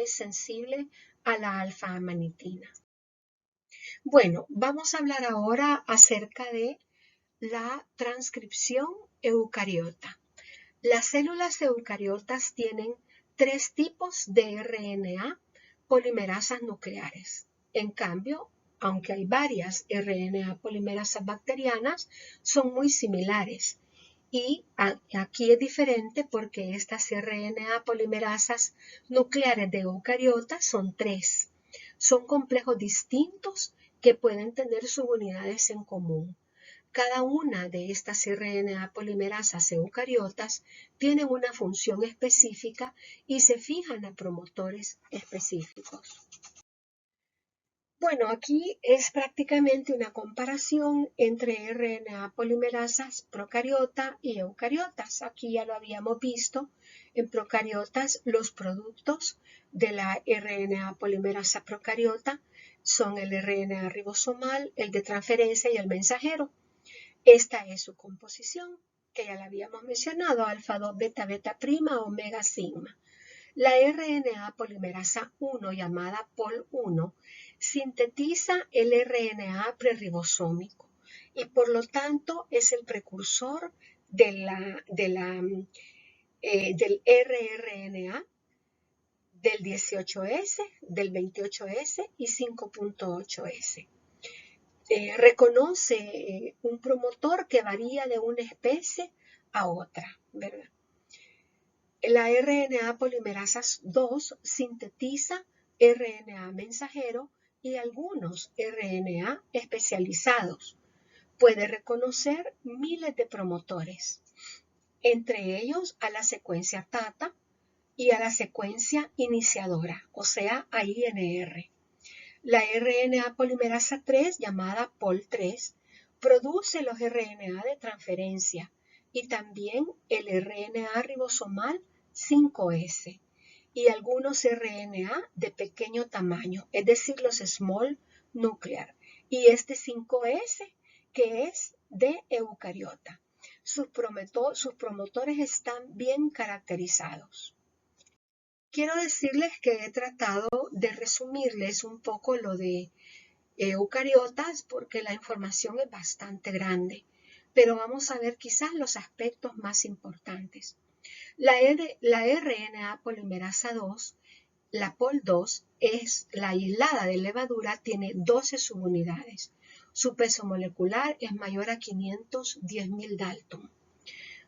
sensible a la alfa-amanitina. Bueno, vamos a hablar ahora acerca de la transcripción eucariota. Las células eucariotas tienen 3 tipos de RNA polimerasas nucleares. En cambio, aunque hay varias RNA polimerasas bacterianas, son muy similares. Y aquí es diferente porque estas RNA polimerasas nucleares de eucariotas son 3. Son complejos distintos que pueden tener subunidades en común. Cada una de estas RNA polimerasas eucariotas tiene una función específica y se fijan a promotores específicos. Bueno, aquí es prácticamente una comparación entre RNA polimerasas procariota y eucariotas. Aquí ya lo habíamos visto. En procariotas, los productos de la RNA polimerasa procariota son el RNA ribosomal, el de transferencia y el mensajero. Esta es su composición, que ya la habíamos mencionado, alfa 2 beta beta prima omega sigma. La RNA polimerasa 1, llamada POL1, sintetiza el RNA preribosómico y por lo tanto es el precursor del rRNA del 18S, del 28S y 5.8S. Reconoce un promotor que varía de una especie a otra, ¿verdad? La RNA polimerasa 2 sintetiza RNA mensajero y algunos RNA especializados. Puede reconocer miles de promotores, entre ellos a la secuencia TATA y a la secuencia iniciadora, o sea, a INR. La RNA polimerasa 3, llamada POL3, produce los RNA de transferencia y también el RNA ribosomal 5S y algunos RNA de pequeño tamaño, es decir, los small nuclear, y este 5S que es de eucariota. Sus promotores están bien caracterizados. Quiero decirles que he tratado de resumirles un poco lo de eucariotas porque la información es bastante grande, pero vamos a ver quizás los aspectos más importantes. La RNA polimerasa 2, la POL2, es la aislada de levadura, tiene 12 subunidades. Su peso molecular es mayor a 510.000 Dalton.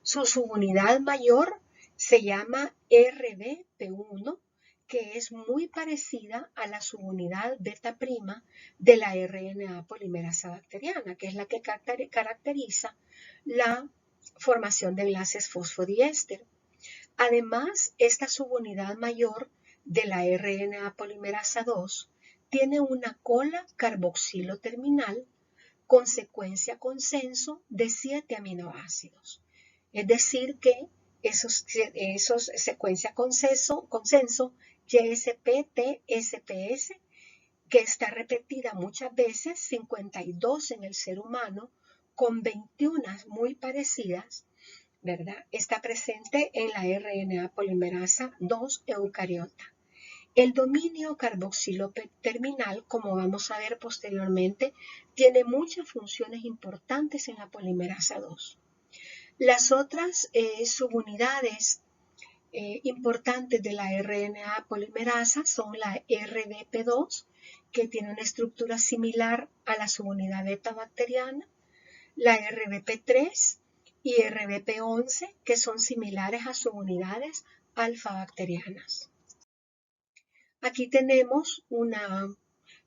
Su subunidad mayor se llama RBP1, que es muy parecida a la subunidad beta prima de la RNA polimerasa bacteriana, que es la que caracteriza la formación de enlaces fosfodiéster. Además, esta subunidad mayor de la RNA polimerasa 2 tiene una cola carboxilo terminal con secuencia consenso de 7 aminoácidos. Es decir que esos secuencia consenso GSP-T-SPS, que está repetida muchas veces, 52 en el ser humano, con 21 muy parecidas, ¿verdad? Está presente en la RNA polimerasa 2 eucariota. El dominio carboxilo terminal, como vamos a ver posteriormente, tiene muchas funciones importantes en la polimerasa 2. Las otras subunidades importantes de la RNA polimerasa son la RBP2, que tiene una estructura similar a la subunidad beta bacteriana, la RBP3 y RBP11, que son similares a subunidades alfa bacterianas. Aquí tenemos una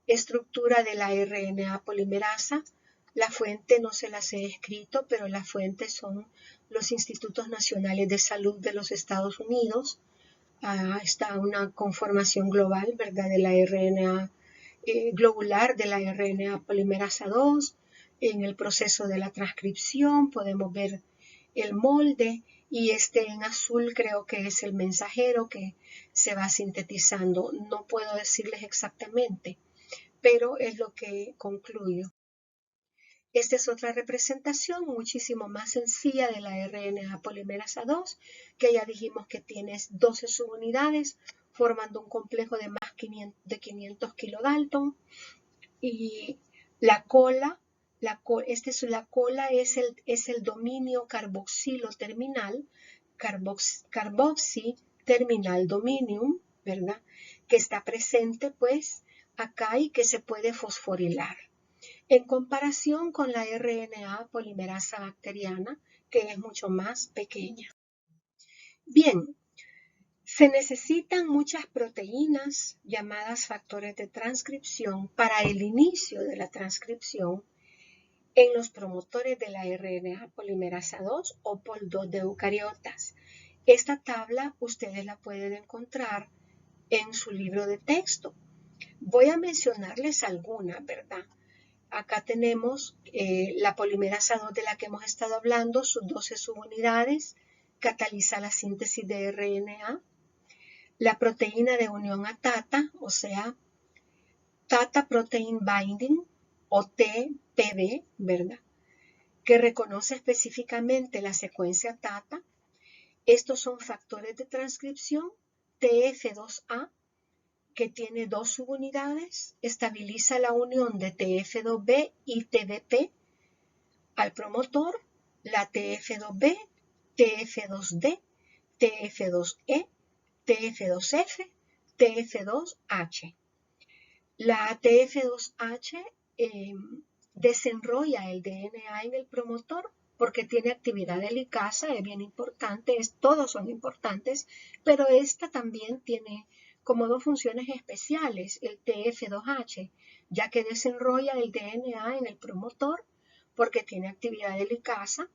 estructura de la RNA polimerasa. La fuente no se las he escrito, pero la fuente son los Institutos Nacionales de Salud de los Estados Unidos. Está una conformación global, ¿verdad?, de la RNA globular, de la RNA polimerasa 2. En el proceso de la transcripción podemos ver el molde y este en azul creo que es el mensajero que se va sintetizando. No puedo decirles exactamente, pero es lo que concluyo. Esta es otra representación muchísimo más sencilla de la RNA polimerasa 2, que ya dijimos que tiene 12 subunidades, formando un complejo de más de 500 kilodalton. Y la cola, es el dominio carboxilo terminal, carboxy terminal dominium, ¿verdad? Que está presente pues acá y que se puede fosforilar. En comparación con la RNA polimerasa bacteriana, que es mucho más pequeña. Bien, se necesitan muchas proteínas llamadas factores de transcripción para el inicio de la transcripción en los promotores de la RNA polimerasa 2 o POL2 de eucariotas. Esta tabla ustedes la pueden encontrar en su libro de texto. Voy a mencionarles algunas, ¿verdad? Acá tenemos la polimerasa 2 de la que hemos estado hablando, sus 12 subunidades, cataliza la síntesis de RNA. La proteína de unión a TATA, o sea, TATA Protein Binding, o TPB, ¿verdad?, que reconoce específicamente la secuencia TATA. Estos son factores de transcripción. TF2A, que tiene 2 subunidades, estabiliza la unión de TF2B y TBP al promotor, la TF2B, TF2D, TF2E, TF2F, TF2H. La TF2H desenrolla el DNA en el promotor porque tiene actividad de helicasa, es bien importante, todos son importantes, pero esta también tiene como 2 funciones especiales, el TF2H, ya que desenrolla el DNA en el promotor porque tiene actividad de helicasa,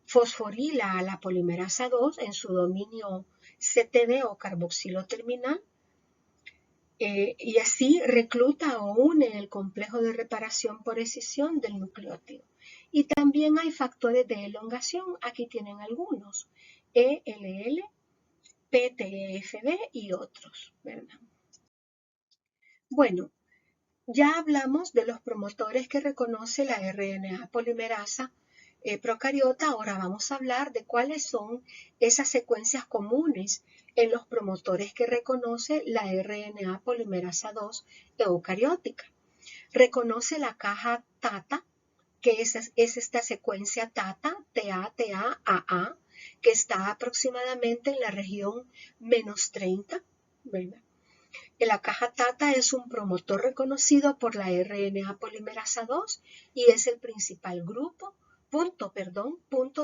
fosforila a la polimerasa 2 en su dominio CTD o carboxilo terminal, y así recluta o une el complejo de reparación por escisión del nucleótido. Y también hay factores de elongación, aquí tienen algunos, ELL, PTFB y otros, ¿verdad? Bueno, ya hablamos de los promotores que reconoce la RNA polimerasa procariota. Ahora vamos a hablar de cuáles son esas secuencias comunes en los promotores que reconoce la RNA polimerasa 2 eucariótica. Reconoce la caja TATA, que es esta secuencia TATA, TA, que está aproximadamente en la región -30, ¿verdad? La caja TATA es un promotor reconocido por la RNA polimerasa 2 y es el principal punto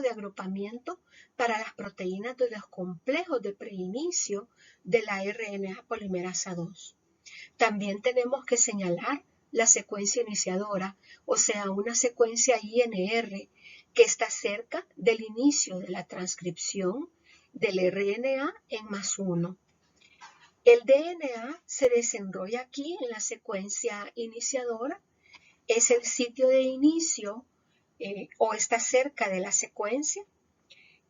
de agrupamiento para las proteínas de los complejos de preinicio de la RNA polimerasa 2. También tenemos que señalar la secuencia iniciadora, o sea, una secuencia INR que está cerca del inicio de la transcripción del RNA en +1. El DNA se desenrolla aquí en la secuencia iniciadora, es el sitio de inicio o está cerca de la secuencia,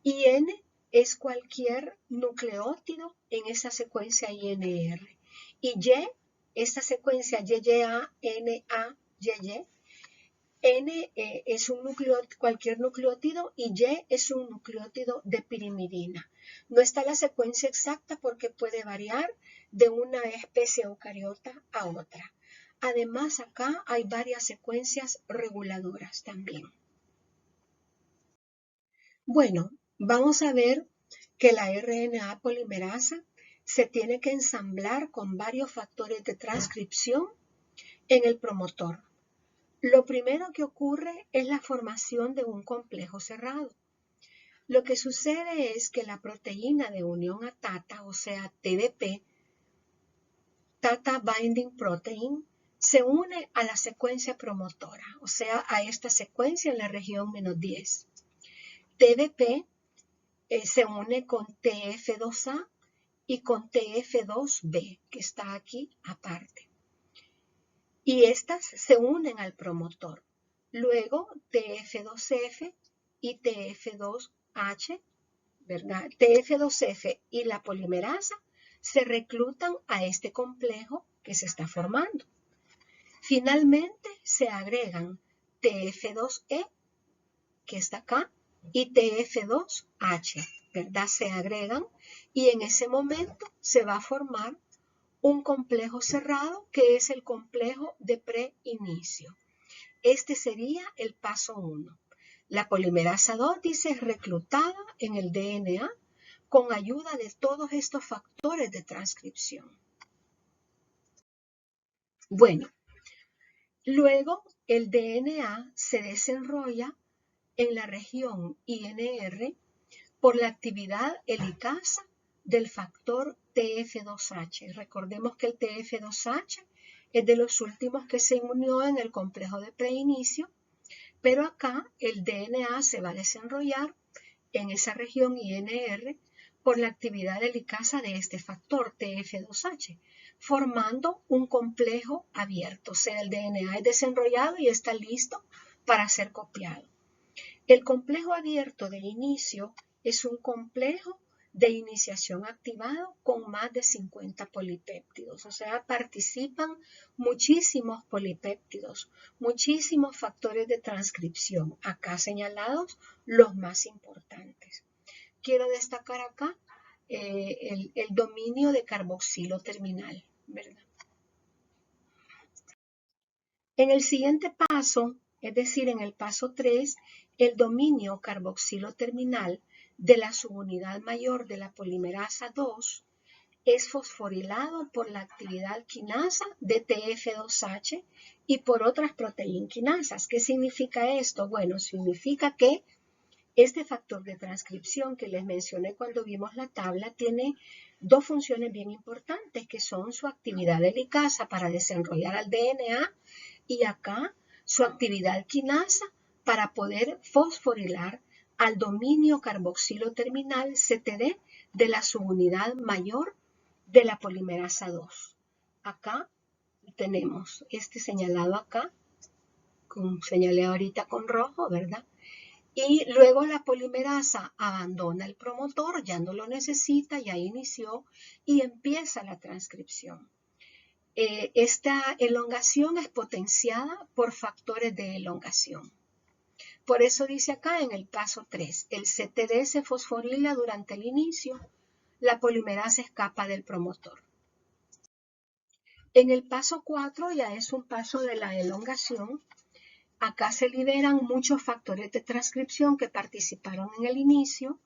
y N es cualquier nucleótido en esa secuencia INR. Y Y, esta secuencia YYA, NA, YY, N es cualquier nucleótido y Y es un nucleótido de pirimidina. No está la secuencia exacta porque puede variar de una especie eucariota a otra. Además, acá hay varias secuencias reguladoras también. Bueno, vamos a ver que la RNA polimerasa se tiene que ensamblar con varios factores de transcripción en el promotor. Lo primero que ocurre es la formación de un complejo cerrado. Lo que sucede es que la proteína de unión a TATA, o sea, TBP, Tata Binding Protein, se une a la secuencia promotora, o sea, a esta secuencia en la región -10. TBP se une con TF2A y con TF2B, que está aquí aparte. Y estas se unen al promotor. Luego TF2F y TF2H, ¿verdad? TF2F y la polimerasa se reclutan a este complejo que se está formando. Finalmente se agregan TF2E, que está acá, y TF2H, ¿verdad? Se agregan y en ese momento se va a formar un complejo cerrado que es el complejo de preinicio. Este sería el paso 1. La polimerasa 2 dice es reclutada en el DNA con ayuda de todos estos factores de transcripción. Bueno, luego el DNA se desenrolla en la región INR por la actividad helicasa del factor TF2H. Recordemos que el TF2H es de los últimos que se unió en el complejo de preinicio, pero acá el DNA se va a desenrollar en esa región INR por la actividad helicasa de este factor TF2H, formando un complejo abierto, o sea, el DNA es desenrollado y está listo para ser copiado. El complejo abierto de inicio es un complejo de iniciación activado con más de 50 polipéptidos, o sea, participan muchísimos polipéptidos, muchísimos factores de transcripción, acá señalados los más importantes. Quiero destacar acá el dominio de carboxilo terminal, ¿verdad? En el siguiente paso, es decir, en el paso 3, el dominio carboxilo terminal de la subunidad mayor de la polimerasa 2 es fosforilado por la actividad quinasa de TF2H y por otras proteinquinasas. ¿Qué significa esto? Bueno, significa que este factor de transcripción que les mencioné cuando vimos la tabla tiene dos funciones bien importantes, que son su actividad helicasa para desenrollar al DNA y acá su actividad quinasa para poder fosforilar al dominio carboxilo terminal CTD de la subunidad mayor de la polimerasa 2. acá tenemos este señalado acá, señalé ahorita con rojo, ¿verdad? Y luego la polimerasa abandona el promotor, ya no lo necesita, ya inició y empieza la transcripción. Esta elongación es potenciada por factores de elongación. Por eso dice acá en el paso 3, el CTD se fosforila durante el inicio, la polimerasa escapa del promotor. En el paso 4 ya es un paso de la elongación. Acá se liberan muchos factores de transcripción que participaron en el inicio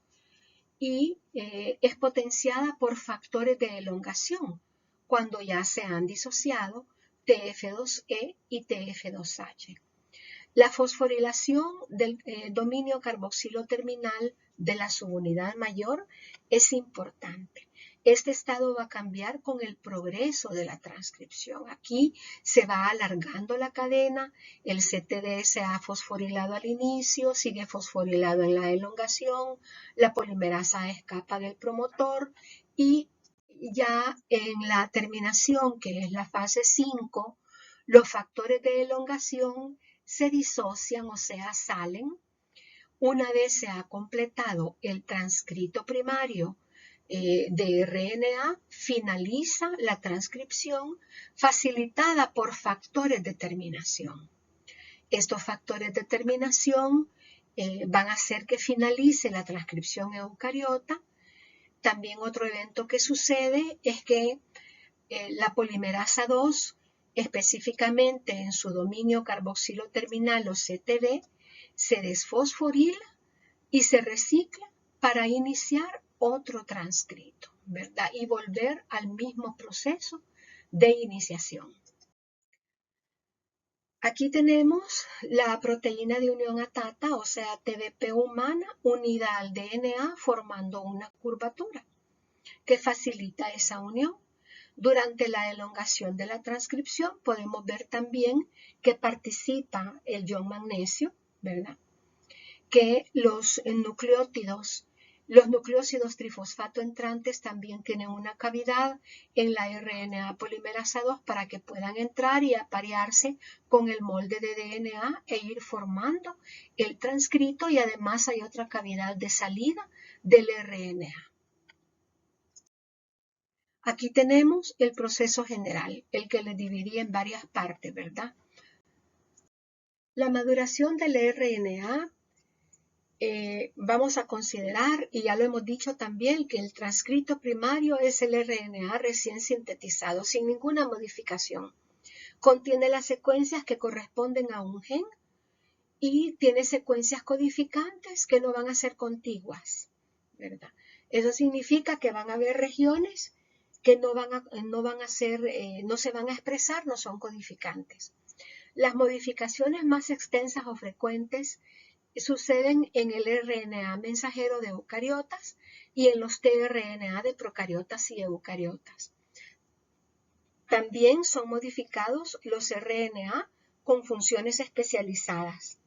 y es potenciada por factores de elongación cuando ya se han disociado TF2E y TF2H. La fosforilación del dominio carboxilo terminal de la subunidad mayor es importante. Este estado va a cambiar con el progreso de la transcripción. Aquí se va alargando la cadena, el CTD se ha fosforilado al inicio, sigue fosforilado en la elongación, la polimerasa escapa del promotor y ya en la terminación, que es la fase 5, los factores de elongación se disocian, o sea, salen. Una vez se ha completado el transcrito primario de RNA, finaliza la transcripción facilitada por factores de terminación. Estos factores de terminación van a hacer que finalice la transcripción eucariota. También otro evento que sucede es que la polimerasa 2, específicamente en su dominio carboxilo terminal o CTD, se desfosforila y se recicla para iniciar otro transcrito, ¿verdad? Y volver al mismo proceso de iniciación. Aquí tenemos la proteína de unión a TATA, o sea, TBP humana, unida al DNA formando una curvatura que facilita esa unión. Durante la elongación de la transcripción podemos ver también que participa el ion magnesio, ¿verdad? Que los nucleócidos trifosfato entrantes también tienen una cavidad en la RNA polimerasa 2 para que puedan entrar y aparearse con el molde de DNA e ir formando el transcrito, y además hay otra cavidad de salida del RNA. Aquí tenemos el proceso general, el que le dividí en varias partes, ¿verdad? La maduración del RNA, vamos a considerar, y ya lo hemos dicho también, que el transcrito primario es el RNA recién sintetizado, sin ninguna modificación. Contiene las secuencias que corresponden a un gen y tiene secuencias codificantes que no van a ser contiguas, ¿verdad? Eso significa que van a haber regiones que no se van a expresar, no son codificantes. Las modificaciones más extensas o frecuentes suceden en el RNA mensajero de eucariotas y en los tRNA de procariotas y eucariotas. También son modificados los RNA con funciones especializadas.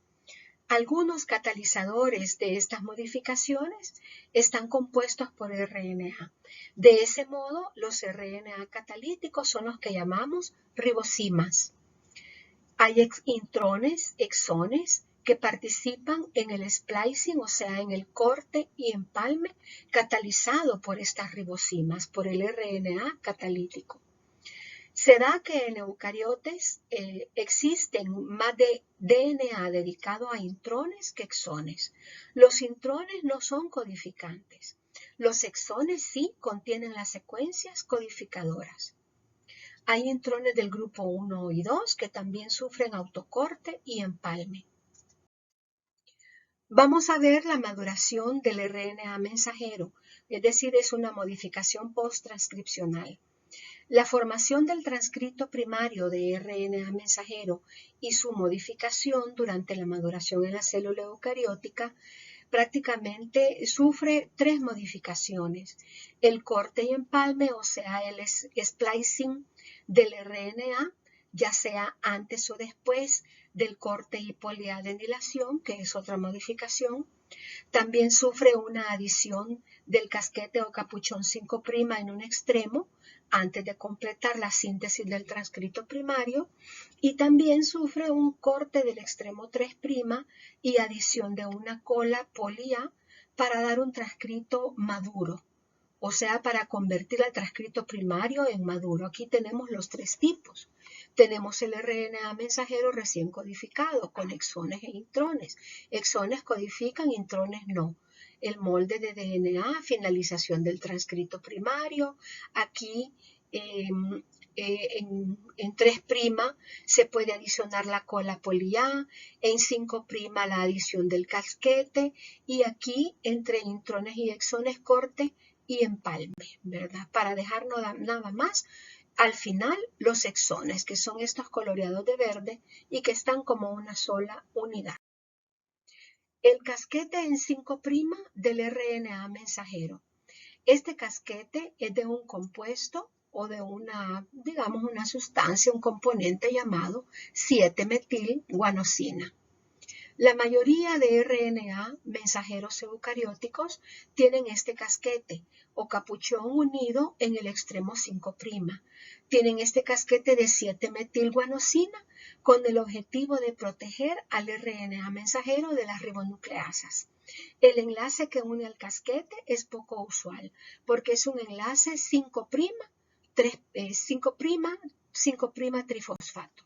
Algunos catalizadores de estas modificaciones están compuestos por RNA. De ese modo, los RNA catalíticos son los que llamamos ribosimas. Hay intrones, exones, que participan en el splicing, o sea, en el corte y empalme catalizado por estas ribosimas, por el RNA catalítico. Se da que en eucariotes existen más de DNA dedicado a intrones que exones. Los intrones no son codificantes. Los exones sí contienen las secuencias codificadoras. Hay intrones del grupo 1 y 2 que también sufren autocorte y empalme. Vamos a ver la maduración del RNA mensajero, es decir, es una modificación post-transcripcional. La formación del transcrito primario de RNA mensajero y su modificación durante la maduración en la célula eucariótica prácticamente sufre tres modificaciones: el corte y empalme, o sea, el splicing del RNA, ya sea antes o después del corte y poliadenilación, que es otra modificación. También sufre una adición del casquete o capuchón 5' en un extremo antes de completar la síntesis del transcrito primario y también sufre un corte del extremo 3' y adición de una cola poli A para dar un transcrito maduro, o sea, para convertir el transcrito primario en maduro. Aquí tenemos los tres tipos. Tenemos el RNA mensajero recién codificado con exones e intrones. Exones codifican, intrones no. El molde de DNA, finalización del transcrito primario. Aquí en 3' se puede adicionar la cola poli A, en 5' la adición del casquete y aquí entre intrones y exones corte y empalme, ¿verdad? Para dejar nada más al final los exones, que son estos coloreados de verde y que están como una sola unidad. El casquete en 5' del RNA mensajero. Este casquete es de un compuesto o de una, digamos, una sustancia, un componente llamado 7-metilguanosina. La mayoría de RNA mensajeros eucarióticos tienen este casquete o capuchón unido en el extremo 5'. Tienen este casquete de 7-metilguanosina con el objetivo de proteger al RNA mensajero de las ribonucleasas. El enlace que une al casquete es poco usual porque es un enlace 5' trifosfato.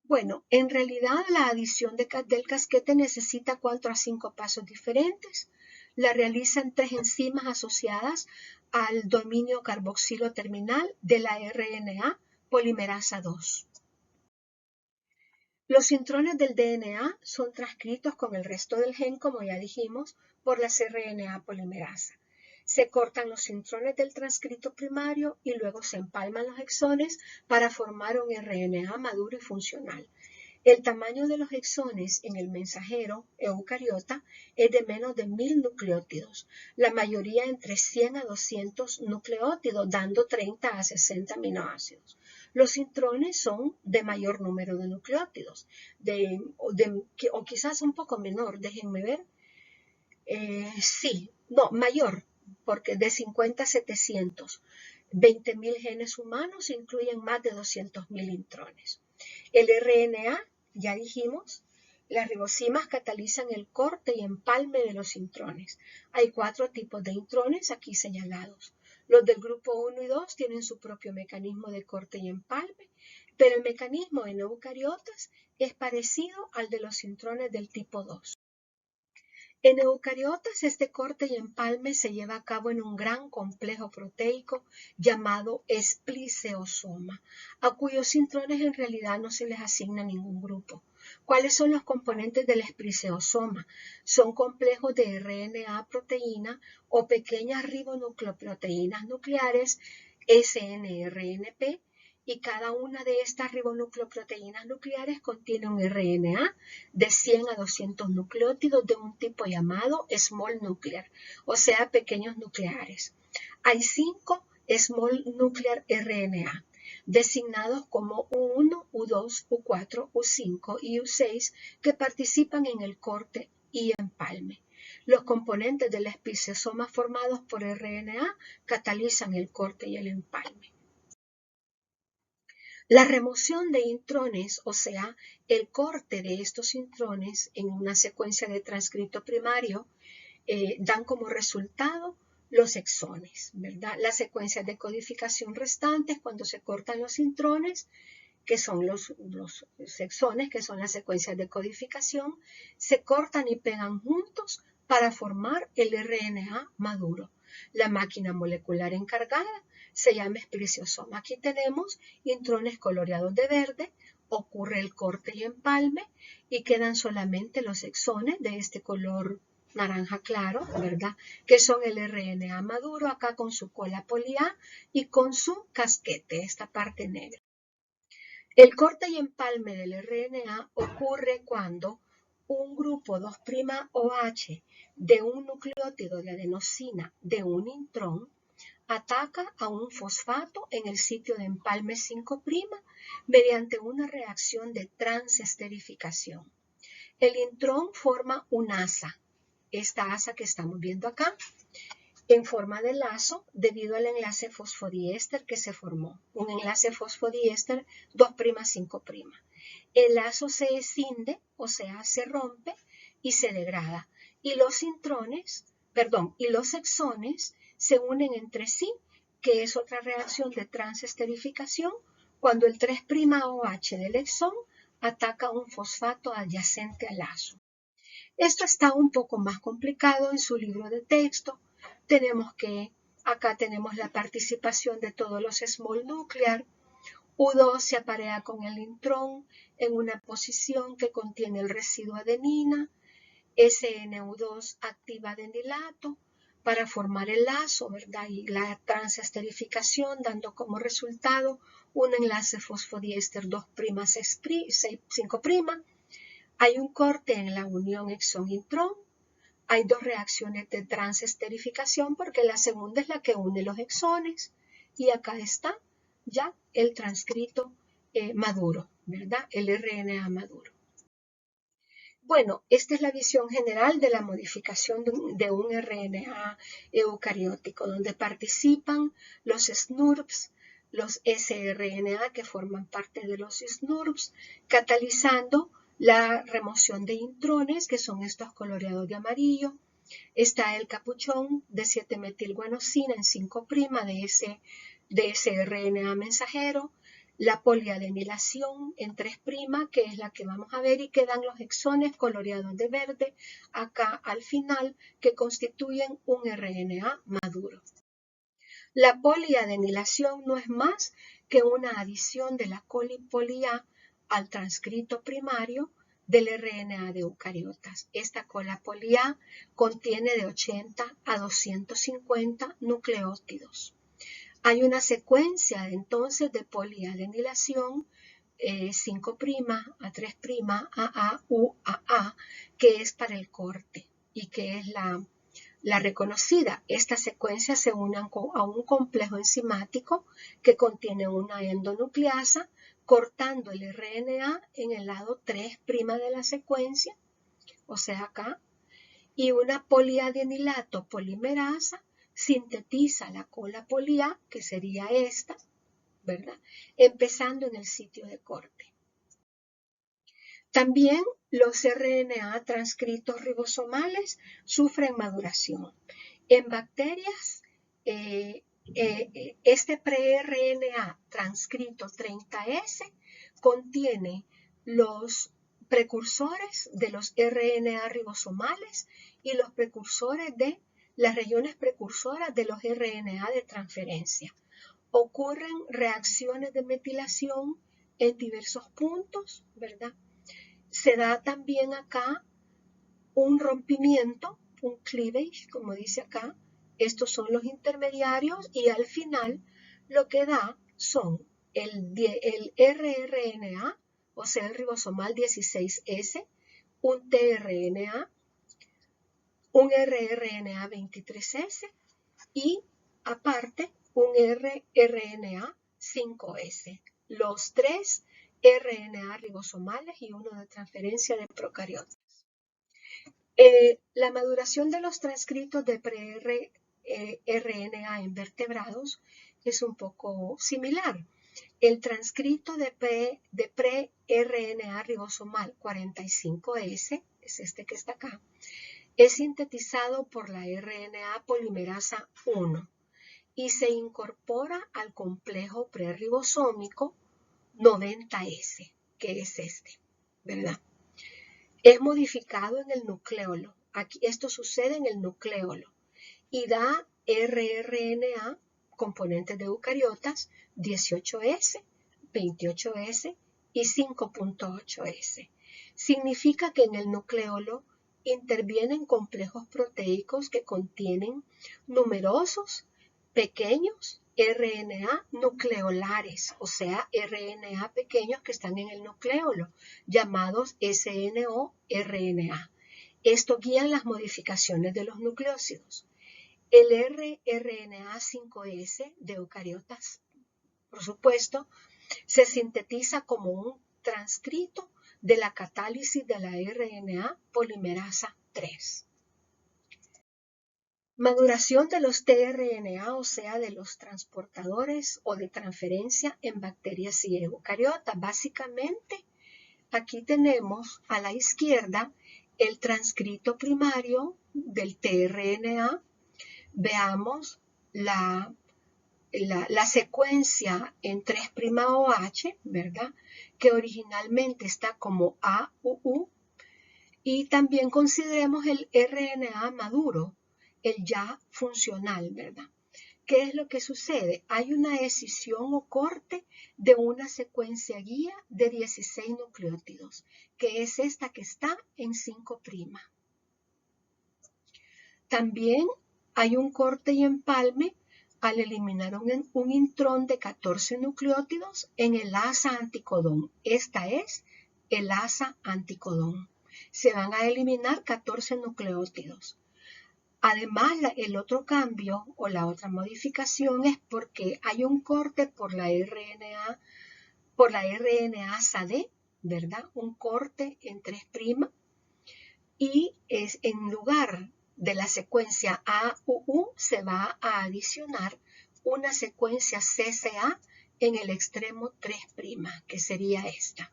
Bueno, en realidad la adición del casquete necesita 4 a 5 pasos diferentes. La realizan 3 enzimas asociadas al dominio carboxilo terminal de la RNA polimerasa 2. Los intrones del DNA son transcritos con el resto del gen, como ya dijimos, por las RNA polimerasa. Se cortan los intrones del transcrito primario y luego se empalman los exones para formar un RNA maduro y funcional. El tamaño de los exones en el mensajero eucariota es de menos de 1000 nucleótidos, la mayoría entre 100 a 200 nucleótidos, dando 30 a 60 aminoácidos. Los intrones son de mayor número de nucleótidos, o quizás un poco menor, déjenme ver. Mayor, porque de 50 a 700. 20.000 genes humanos incluyen más de 200.000 intrones. El RNA, ya dijimos, las ribosimas catalizan el corte y empalme de los intrones. Hay 4 tipos de intrones aquí señalados. Los del grupo 1 y 2 tienen su propio mecanismo de corte y empalme, pero el mecanismo en eucariotas es parecido al de los intrones del tipo 2. En eucariotas, este corte y empalme se lleva a cabo en un gran complejo proteico llamado espliceosoma, a cuyos intrones en realidad no se les asigna ningún grupo. ¿Cuáles son los componentes del espliceosoma? Son complejos de RNA proteína o pequeñas ribonucleoproteínas nucleares, SNRNP, y cada una de estas ribonucleoproteínas nucleares contiene un RNA de 100 a 200 nucleótidos de un tipo llamado small nuclear, o sea, pequeños nucleares. Hay 5 small nuclear RNA, designados como U1, U2, U4, U5 y U6, que participan en el corte y empalme. Los componentes del espliceosoma formados por RNA catalizan el corte y el empalme. La remoción de intrones, o sea, el corte de estos intrones en una secuencia de transcrito primario, dan como resultado los exones, ¿verdad? Las secuencias de codificación restantes, cuando se cortan los intrones, que son los exones, que son las secuencias de codificación, se cortan y pegan juntos para formar el RNA maduro. La máquina molecular encargada se llama espliceosoma. Aquí tenemos intrones coloreados de verde, ocurre el corte y empalme y quedan solamente los exones de este color naranja claro, ¿verdad? Que son el RNA maduro, acá con su cola poli A y con su casquete, esta parte negra. El corte y empalme del RNA ocurre cuando un grupo 2' OH de un nucleótido de adenosina de un intrón ataca a un fosfato en el sitio de empalme 5' mediante una reacción de transesterificación. El intrón forma una asa, esta asa que estamos viendo acá, en forma de lazo debido al enlace fosfodiéster que se formó. Un enlace fosfodiéster 2'5'. El lazo se escinde, o sea, se rompe y se degrada. Y los y los exones se unen entre sí, que es otra reacción de transesterificación, cuando el 3'OH del exón ataca un fosfato adyacente al lazo. Esto está un poco más complicado en su libro de texto. Acá tenemos la participación de todos los small nuclear. U2 se aparea con el intrón en una posición que contiene el residuo adenina. SNU2 activa adenilato para formar el lazo, ¿verdad? Y la transesterificación, dando como resultado un enlace fosfodiéster 2'5'. Hay un corte en la unión exón-intrón. Hay dos reacciones de transesterificación porque la segunda es la que une los exones. Y acá está ya el transcrito maduro, ¿verdad? El RNA maduro. Bueno, esta es la visión general de la modificación de un RNA eucariótico, donde participan los SNURBs, los sRNA que forman parte de los SNURBs, catalizando la remoción de intrones, que son estos coloreados de amarillo. Está el capuchón de 7-metilguanosina en 5' de ese RNA mensajero, la poliadenilación en 3', que es la que vamos a ver, y quedan los exones coloreados de verde acá al final, que constituyen un RNA maduro. La poliadenilación no es más que una adición de la cola-poli-A al transcrito primario del RNA de eucariotas. Esta cola-poli-A contiene de 80 a 250 nucleótidos. Hay una secuencia entonces de poliadenilación 5' a 3' AA UAA, que es para el corte y que es la reconocida. Esta secuencia se une a un complejo enzimático que contiene una endonucleasa, cortando el RNA en el lado 3' de la secuencia, o sea acá, y una poliadenilato polimerasa sintetiza la cola-poli-A, que sería esta, ¿verdad? Empezando en el sitio de corte. También los RNA transcritos ribosomales sufren maduración. En bacterias, este pre-RNA transcrito 30S contiene los precursores de los RNA ribosomales y los precursores de las regiones precursoras de los RNA de transferencia. Ocurren reacciones de metilación en diversos puntos, ¿verdad? Se da también acá un rompimiento, un cleavage, como dice acá. Estos son los intermediarios y al final lo que da son el rRNA, o sea, el ribosomal 16S, un tRNA, un rRNA 23S y aparte un rRNA 5S. Los tres RNA ribosomales y uno de transferencia de procariotas. La maduración de los transcritos de pre-RNA en vertebrados es un poco similar. El transcrito de pre-RNA ribosomal 45S, es este que está acá, es sintetizado por la RNA polimerasa 1 y se incorpora al complejo prerribosómico 90S, que es este, ¿verdad? Es modificado en el nucleolo. Aquí, esto sucede en el nucleolo y da rRNA, componentes de eucariotas, 18S, 28S y 5.8S. Significa que en el nucleolo intervienen complejos proteicos que contienen numerosos pequeños RNA nucleolares, o sea, RNA pequeños que están en el nucleolo, llamados SNO-RNA. Esto guía las modificaciones de los nucleósidos. El rRNA5S de eucariotas, por supuesto, se sintetiza como un transcrito de la catálisis de la RNA polimerasa 3. Maduración de los tRNA, o sea, de los transportadores o de transferencia en bacterias y eucariotas. Básicamente, aquí tenemos a la izquierda el transcrito primario del tRNA. Veamos la secuencia en 3'OH, ¿verdad? Que originalmente está como AUU. Y también consideremos el RNA maduro, el ya funcional, ¿verdad? ¿Qué es lo que sucede? Hay una escisión o corte de una secuencia guía de 16 nucleótidos, que es esta que está en 5'. También hay un corte y empalme al eliminar un intrón de 14 nucleótidos en el asa anticodón. Esta es el asa anticodón. Se van a eliminar 14 nucleótidos. Además, el otro cambio o la otra modificación es porque hay un corte por la RNasa D, ¿verdad? Un corte en 3' y es en lugar de la secuencia AUU se va a adicionar una secuencia CCA en el extremo 3', que sería esta.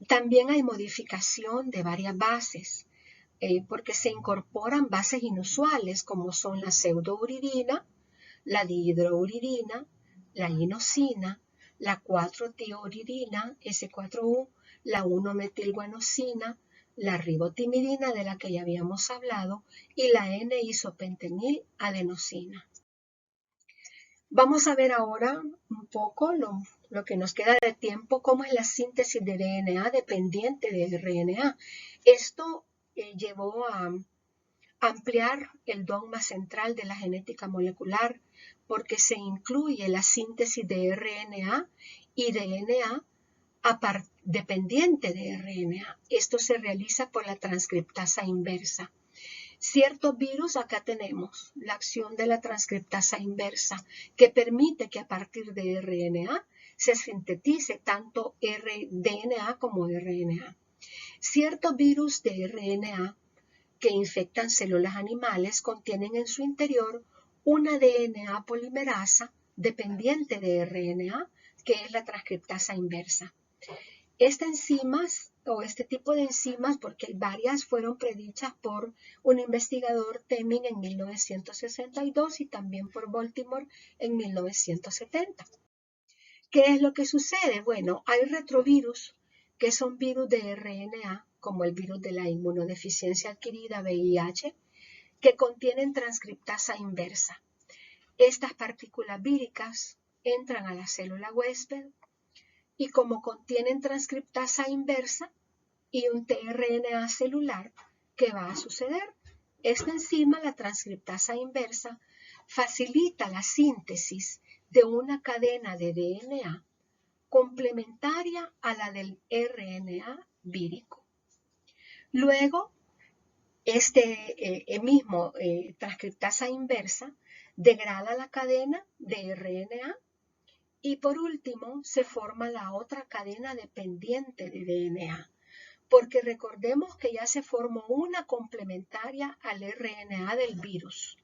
También hay modificación de varias bases, porque se incorporan bases inusuales como son la pseudouridina, la dihidrouridina, la inosina, la 4-tiouridina, S4U, la 1-metilguanosina, la ribotimidina de la que ya habíamos hablado y la N-isopentenil adenosina. Vamos a ver ahora un poco lo que nos queda de tiempo, cómo es la síntesis de DNA dependiente de RNA. Esto llevó a ampliar el dogma central de la genética molecular porque se incluye la síntesis de RNA y DNA dependiente de RNA. Esto se realiza por la transcriptasa inversa. Ciertos virus, acá tenemos la acción de la transcriptasa inversa, que permite que a partir de RNA se sintetice tanto DNA como RNA. Ciertos virus de RNA que infectan células animales contienen en su interior una DNA polimerasa dependiente de RNA, que es la transcriptasa inversa. Estas enzimas o este tipo de enzimas, porque hay varias, fueron predichas por un investigador Temmin en 1962 y también por Baltimore en 1970. ¿Qué es lo que sucede? Bueno, hay retrovirus que son virus de RNA, como el virus de la inmunodeficiencia adquirida, VIH, que contienen transcriptasa inversa. Estas partículas víricas entran a la célula huésped y como contienen transcriptasa inversa y un tRNA celular, ¿qué va a suceder? Esta enzima, la transcriptasa inversa, facilita la síntesis de una cadena de DNA complementaria a la del RNA vírico. Luego, mismo transcriptasa inversa degrada la cadena de RNA y por último se forma la otra cadena dependiente de DNA, porque recordemos que ya se formó una complementaria al RNA del virus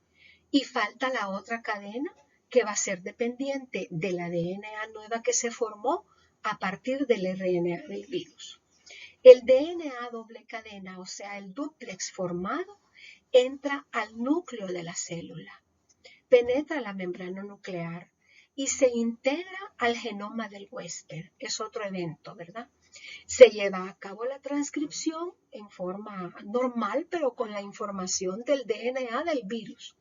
y falta la otra cadena que va a ser dependiente de la DNA nueva que se formó a partir del RNA del virus. El DNA doble cadena, o sea, el dúplex formado, entra al núcleo de la célula, penetra la membrana nuclear y se integra al genoma del huésped. Es otro evento, ¿verdad? Se lleva a cabo la transcripción en forma normal, pero con la información del DNA del virus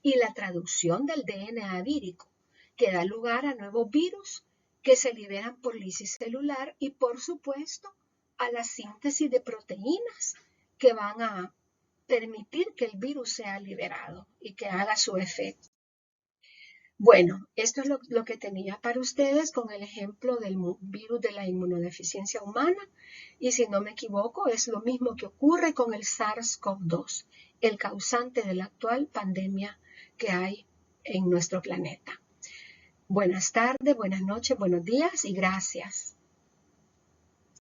y la traducción del DNA vírico, que da lugar a nuevos virus que se liberan por lisis celular y, por supuesto, a la síntesis de proteínas que van a permitir que el virus sea liberado y que haga su efecto. Bueno, esto es lo que tenía para ustedes con el ejemplo del virus de la inmunodeficiencia humana y si no me equivoco es lo mismo que ocurre con el SARS-CoV-2, el causante de la actual pandemia que hay en nuestro planeta. Buenas tardes, buenas noches, buenos días y gracias.